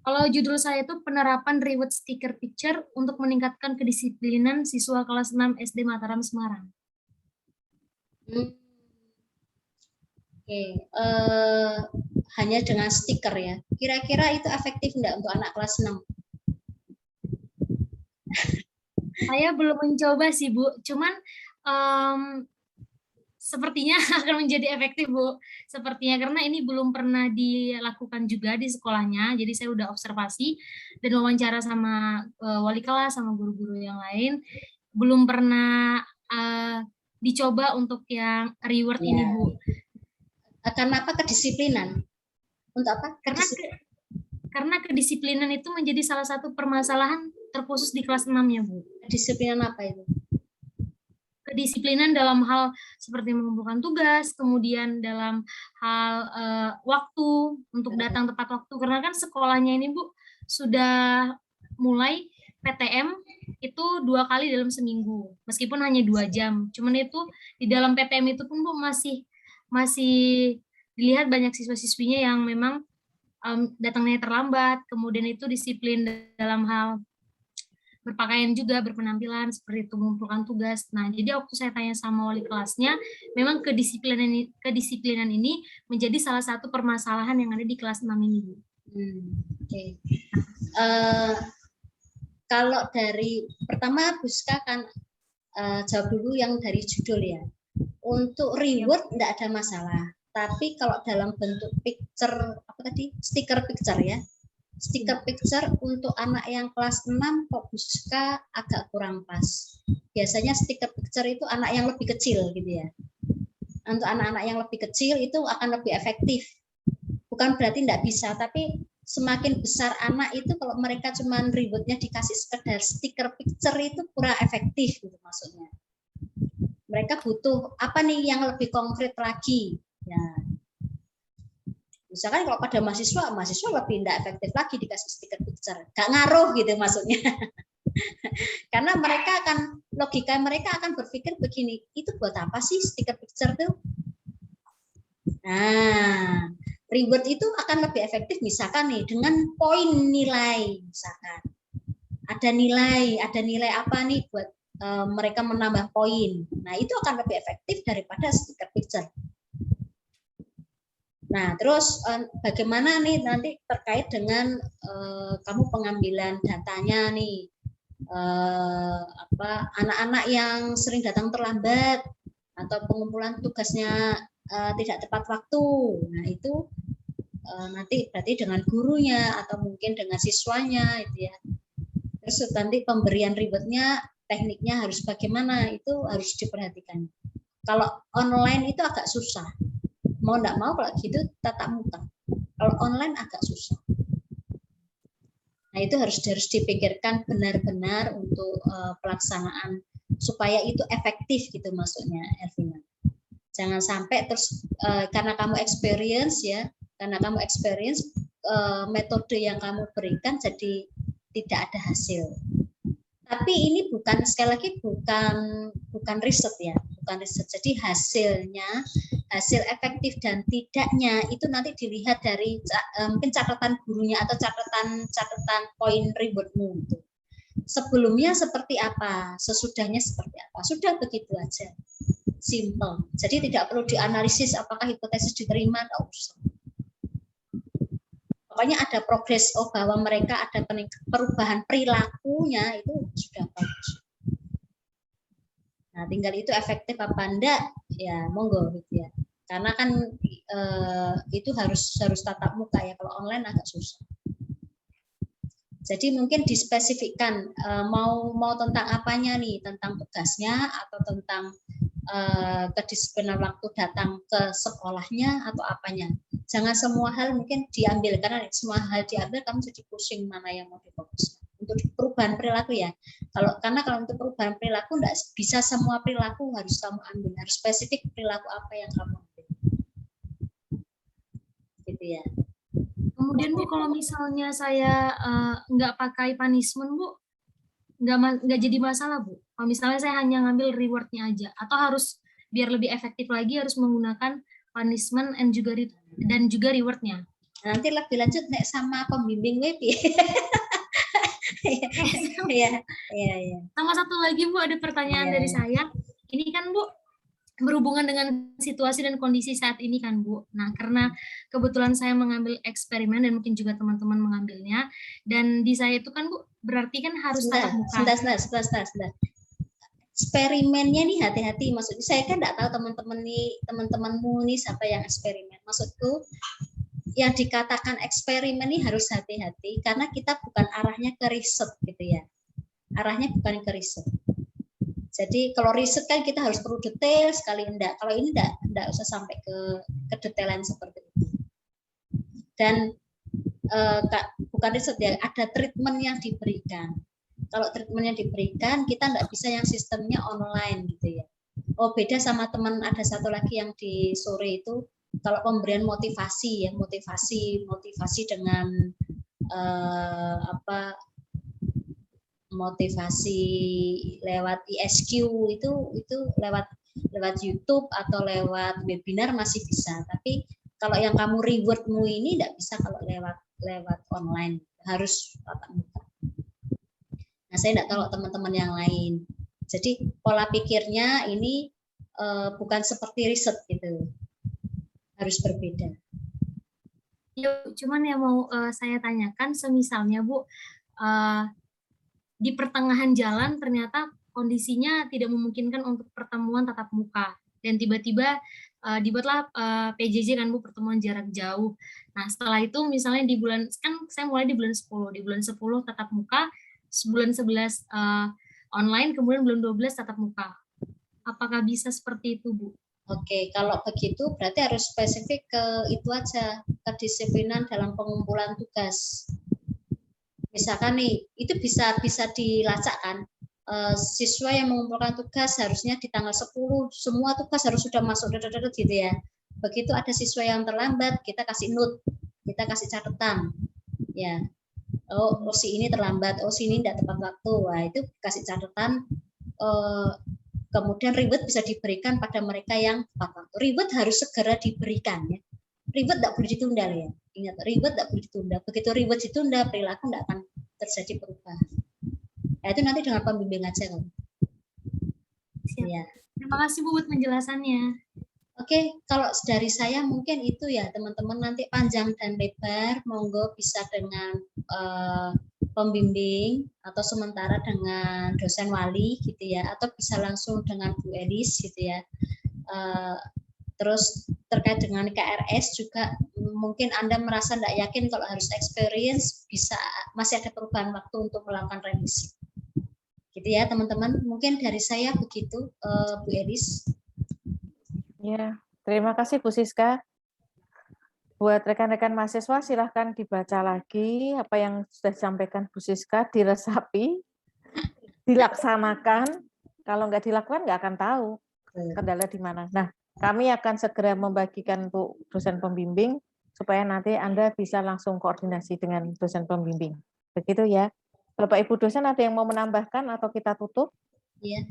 Kalau judul saya itu penerapan reward sticker picture untuk meningkatkan kedisiplinan siswa kelas 6 SD Mataram Semarang. Oke, hanya dengan stiker ya. Kira-kira itu efektif enggak untuk anak kelas 6? Saya belum mencoba sih, Bu. Cuman sepertinya akan menjadi efektif, Bu. Sepertinya karena ini belum pernah dilakukan juga di sekolahnya. Jadi saya udah observasi dan wawancara sama wali kelas, sama guru-guru yang lain. Belum pernah dicoba untuk yang reward ini, Bu. Karena apa? Kedisiplinan. Untuk apa? Karena kedisiplinan itu menjadi salah satu permasalahan terkhusus di kelas 6 ya, Bu. Kedisiplinan apa itu? Kedisiplinan dalam hal seperti mengumpulkan tugas, kemudian dalam hal waktu untuk datang tepat waktu. Karena kan sekolahnya ini, Bu, sudah mulai PTM itu 2 kali dalam seminggu, meskipun hanya 2 jam. Cuman itu di dalam PTM itu pun, Bu, masih dilihat banyak siswa-siswinya yang memang datangnya terlambat, kemudian itu disiplin dalam hal berpakaian juga, berpenampilan, seperti itu, mengumpulkan tugas. Nah, jadi waktu saya tanya sama wali kelasnya, memang kedisiplinan ini menjadi salah satu permasalahan yang ada di kelas 6 ini. Oke. Kalau dari pertama Buska kan jawab dulu yang dari judul ya. Untuk reward enggak ada masalah. Tapi kalau dalam bentuk picture apa tadi? Stiker picture ya. Stiker picture untuk anak yang kelas 6 kok Bu Siska agak kurang pas. Biasanya stiker picture itu anak yang lebih kecil gitu ya. Untuk anak-anak yang lebih kecil itu akan lebih efektif. Bukan berarti tidak bisa, tapi semakin besar anak itu kalau mereka cuman rewardnya dikasih sekedar stiker picture itu kurang efektif gitu maksudnya. Mereka butuh apa nih yang lebih konkret lagi. Ya. Misalkan kalau pada mahasiswa lebih tidak efektif lagi dikasih stiker picture. Gak ngaruh gitu maksudnya. Karena logika mereka akan berpikir begini, itu buat apa sih stiker picture tuh? Nah, reward itu akan lebih efektif misalkan nih dengan poin nilai misalkan. Ada nilai apa nih buat mereka menambah poin. Nah, itu akan lebih efektif daripada stiker picture. Nah, terus bagaimana nih nanti terkait dengan kamu pengambilan datanya nih, anak-anak yang sering datang terlambat atau pengumpulan tugasnya tidak tepat waktu. Nah, itu nanti berarti dengan gurunya atau mungkin dengan siswanya itu ya. Terus nanti pemberian rewardnya, tekniknya harus bagaimana, itu harus diperhatikan. Kalau online itu agak susah. Mau enggak mau kalau gitu tatap muka. Kalau online agak susah. Nah, itu harus dipikirkan benar-benar untuk pelaksanaan supaya itu efektif gitu maksudnya, Elvina. Jangan sampai terus karena kamu experience metode yang kamu berikan jadi tidak ada hasil. Tapi ini sekali lagi bukan riset ya, bukan riset. Jadi hasil efektif dan tidaknya itu nanti dilihat dari mungkin catatan gurunya atau catatan poin rewardmu itu. Sebelumnya seperti apa, sesudahnya seperti apa, sudah begitu aja, simple. Jadi tidak perlu dianalisis apakah hipotesis diterima atau usah. Pokoknya ada progres bahwa mereka ada perubahan perilakunya itu sudah bagus. Nah, tinggal itu efektif apa enggak ya monggo gitu ya. Karena kan itu harus tatap muka ya, kalau online agak susah. Jadi mungkin dispesifikkan mau tentang apanya nih, tentang tugasnya atau tentang kedisiplinan waktu datang ke sekolahnya atau apanya. Jangan semua hal mungkin diambil, karena semua hal diambil kamu jadi pusing mana yang mau difokuskan. Untuk perubahan perilaku ya. Karena kalau untuk perubahan perilaku enggak bisa semua perilaku harus kamu ambil, harus spesifik perilaku apa yang kamu ambil. Gitu ya. Kemudian Bu, kalau misalnya saya nggak pakai punishment Bu, nggak jadi masalah Bu. Kalau misalnya saya hanya ngambil rewardnya aja, atau harus biar lebih efektif lagi harus menggunakan punishment dan juga rewardnya. Nanti lebih lanjut nek sama pembimbing web ya. Iya. Sama satu lagi Bu, ada pertanyaan dari saya. Ini kan Bu berhubungan dengan situasi dan kondisi saat ini kan Bu. Nah, karena kebetulan saya mengambil eksperimen dan mungkin juga teman-teman mengambilnya, dan di saya itu kan Bu berarti kan harus tatap muka. Sebentar. Eksperimennya nih hati-hati, maksudnya saya kan enggak tahu teman-temanmu nih siapa yang eksperimen. Maksudku yang dikatakan eksperimen ini harus hati-hati karena kita bukan arahnya ke riset gitu ya. Arahnya bukan ke riset. Jadi kalau riset kan kita harus perlu detail sekali, enggak. Kalau ini enggak usah sampai ke kedetailan seperti itu. Dan bukan riset ya, ada treatment yang diberikan. Kalau treatment yang diberikan, kita enggak bisa yang sistemnya online gitu ya. Oh, beda sama teman, ada satu lagi yang di sore itu, kalau pemberian motivasi ya, motivasi dengan motivasi lewat ISQ itu lewat YouTube atau lewat webinar masih bisa, tapi kalau yang kamu rewardmu ini tidak bisa kalau lewat online, harus tatap muka. Nah, saya tidak tahu teman-teman yang lain. Jadi pola pikirnya ini bukan seperti riset gitu, harus berbeda. Ya, cuman yang mau saya tanyakan, semisalnya Bu, di pertengahan jalan ternyata kondisinya tidak memungkinkan untuk pertemuan tatap muka. dan tiba-tiba dibuatlah PJJ kan Bu, pertemuan jarak jauh. Nah setelah itu misalnya di bulan, kan saya mulai di bulan 10 tatap muka, bulan 11 online, kemudian bulan 12 tatap muka. Apakah bisa seperti itu Bu? Oke, kalau begitu berarti harus spesifik ke itu aja, kedisiplinan dalam pengumpulan tugas. Misalkan nih, itu bisa dilacak kan, siswa yang mengumpulkan tugas harusnya di tanggal 10, semua tugas harus sudah masuk gitu ya. Begitu ada siswa yang terlambat, kita kasih note, kita kasih catatan. Ya, oh si ini terlambat, oh si ini tidak tepat waktu. Wah, itu kasih catatan. Kemudian reward bisa diberikan pada mereka yang tepat waktu. Reward harus segera diberikan ya. Reward tidak boleh ditunda ya. Ingat, reward tidak boleh ditunda. Begitu reward ditunda, perilaku tidak akan terjadi perubahan. Nah, itu nanti dengan pembimbing aja kan. Ya. Terima kasih Bu buat penjelasannya. Oke, kalau dari saya mungkin itu ya teman-teman, nanti panjang dan lebar, monggo bisa dengan pembimbing atau sementara dengan dosen wali gitu ya, atau bisa langsung dengan Bu Elis gitu ya. Terus terkait dengan KRS juga mungkin Anda merasa tidak yakin kalau harus experience, bisa masih ada perubahan waktu untuk melakukan revisi. Gitu ya teman-teman, mungkin dari saya begitu Bu Elis. Ya, terima kasih Bu Siska. Buat rekan-rekan mahasiswa silahkan dibaca lagi apa yang sudah disampaikan Bu Siska, diresapi, dilaksanakan. Kalau nggak dilakukan nggak akan tahu kendala di mana. Nah, kami akan segera membagikan untuk dosen pembimbing supaya nanti Anda bisa langsung koordinasi dengan dosen pembimbing. Begitu ya. Bapak Ibu dosen ada yang mau menambahkan atau kita tutup? Iya.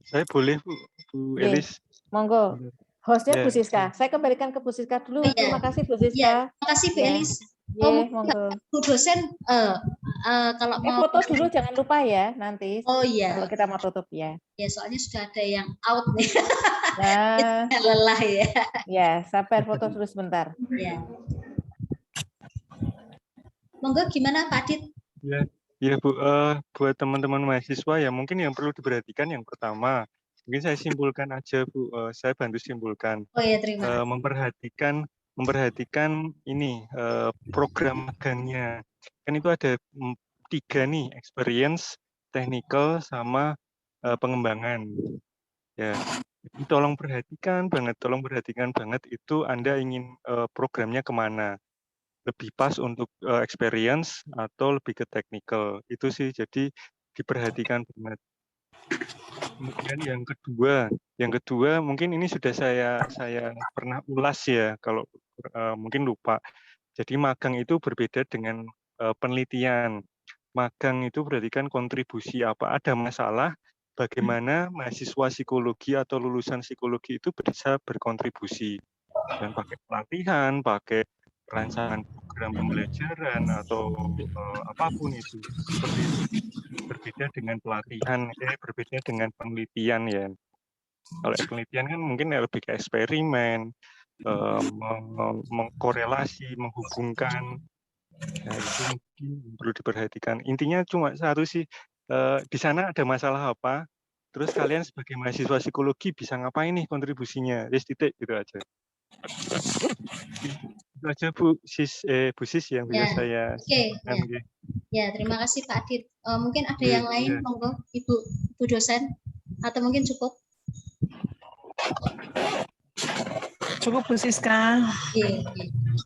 Saya boleh Bu Elis. Monggo. Hostnya Bu Siska. Saya kembalikan ke Bu Siska dulu. Terima kasih Bu Siska. Terima kasih Bu Elis. Monggo. Bu dosen, kalau mau foto dulu jangan lupa ya nanti. Oh iya. Kalau kita mau tutup ya. Ya soalnya sudah ada yang out nih. Nah, lelah ya. Ya, sabar foto dulu sebentar. Ya. Monggo gimana Pak Dit? Ya Bu, buat teman-teman mahasiswa ya mungkin yang perlu diperhatikan yang pertama, mungkin saya simpulkan aja Bu, saya bantu simpulkan. Oh ya, terima kasih. Memperhatikan ini program magangnya. Kan itu ada 3 nih, experience, technical, sama pengembangan. Ya, tolong perhatikan banget itu Anda ingin programnya kemana. Lebih pas untuk experience atau lebih ke technical. Itu sih, jadi diperhatikan banget. Kemudian yang kedua mungkin ini sudah saya pernah ulas ya, kalau mungkin lupa. Jadi magang itu berbeda dengan penelitian. Magang itu berarti kan kontribusi apa, ada masalah, bagaimana mahasiswa psikologi atau lulusan psikologi itu bisa berkontribusi. Dan pakai pelatihan, pakai rancangan program pembelajaran atau apapun itu, seperti itu. Berbeda dengan pelatihan, berbeda dengan penelitian ya. Kalau penelitian kan mungkin lebih ke eksperimen, mengkorelasi, menghubungkan. Nah, itu mungkin perlu diperhatikan. Intinya cuma satu sih, di sana ada masalah apa, terus kalian sebagai mahasiswa psikologi bisa ngapain nih kontribusinya, titik gitu aja. Itu aja Bu Sis yang bisa saya sampaikan. Ya, terima kasih Pak Adit. Mungkin ada yang lain, monggo Ibu dosen, atau mungkin cukup? Cukup Bu Siska.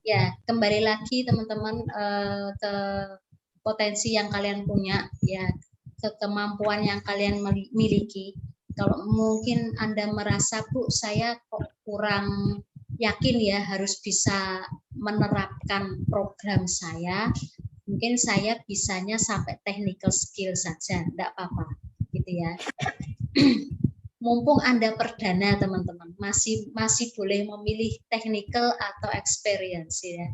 Ya, kembali lagi teman-teman ke potensi yang kalian punya, ya, ke kemampuan yang kalian miliki. Kalau mungkin Anda merasa, Bu, saya kok kurang yakin ya harus bisa menerapkan program saya, mungkin saya bisanya sampai technical skill saja, enggak apa-apa, gitu ya. Mumpung Anda perdana teman-teman, masih boleh memilih technical atau experience ya.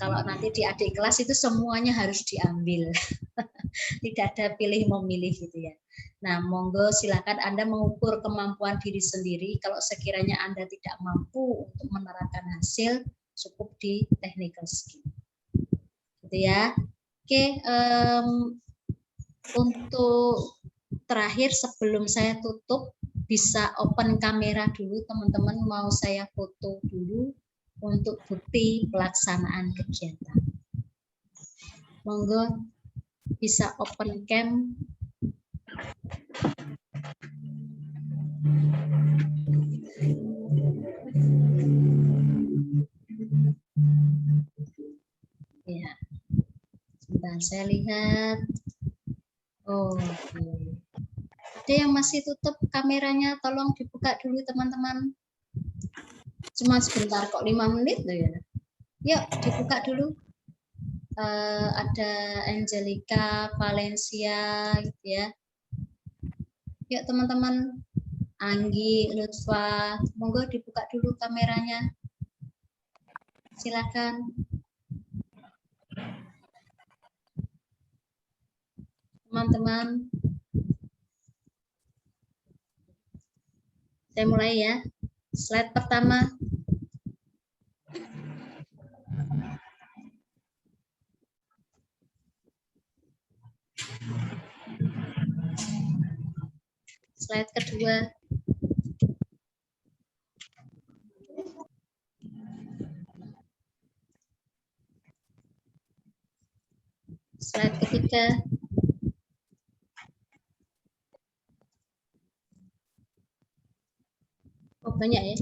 Kalau nanti di adik kelas itu semuanya harus diambil. Tidak ada pilih memilih gitu ya. Nah, monggo silakan Anda mengukur kemampuan diri sendiri. Kalau sekiranya Anda tidak mampu untuk menerapkan hasil, cukup di technical skill. Gitu ya. Oke, untuk terakhir sebelum saya tutup, bisa open kamera dulu teman-teman, mau saya foto dulu untuk bukti pelaksanaan kegiatan. Monggo bisa open cam. Ya, sebentar saya lihat. Oh, ada yang masih tutup kameranya, tolong dibuka dulu teman-teman. Cuma sebentar kok, 5 menit loh ya. Yuk dibuka dulu. Ada Angelica, Valencia gitu ya. Yuk teman-teman, Anggi, Lutfa, monggo dibuka dulu kameranya. Silakan. Teman-teman. Saya mulai ya. Slide pertama. Slide kedua. Slide ketiga. Oh, banyak ya.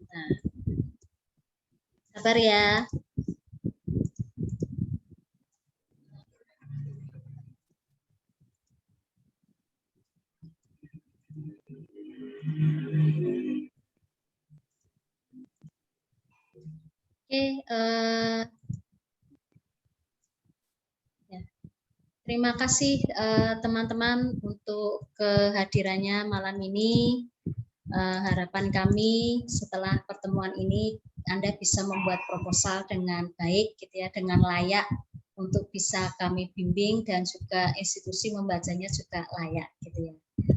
Nah. Sabar ya. Oke, ya. Terima kasih teman-teman untuk kehadirannya malam ini. Harapan kami setelah pertemuan ini Anda bisa membuat proposal dengan baik, gitu ya, dengan layak untuk bisa kami bimbing dan juga institusi membacanya juga layak, gitu ya.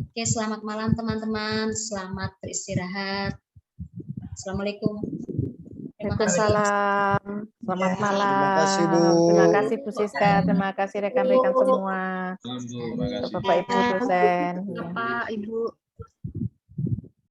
Oke, selamat malam teman-teman, selamat beristirahat. Assalamualaikum. Terima kasih. Waalaikumsalam. Selamat malam. Terima kasih, Bu. Terima kasih Bu Siska, terima kasih rekan-rekan semua. Bapak Ibu dosen. Bapak, Ibu.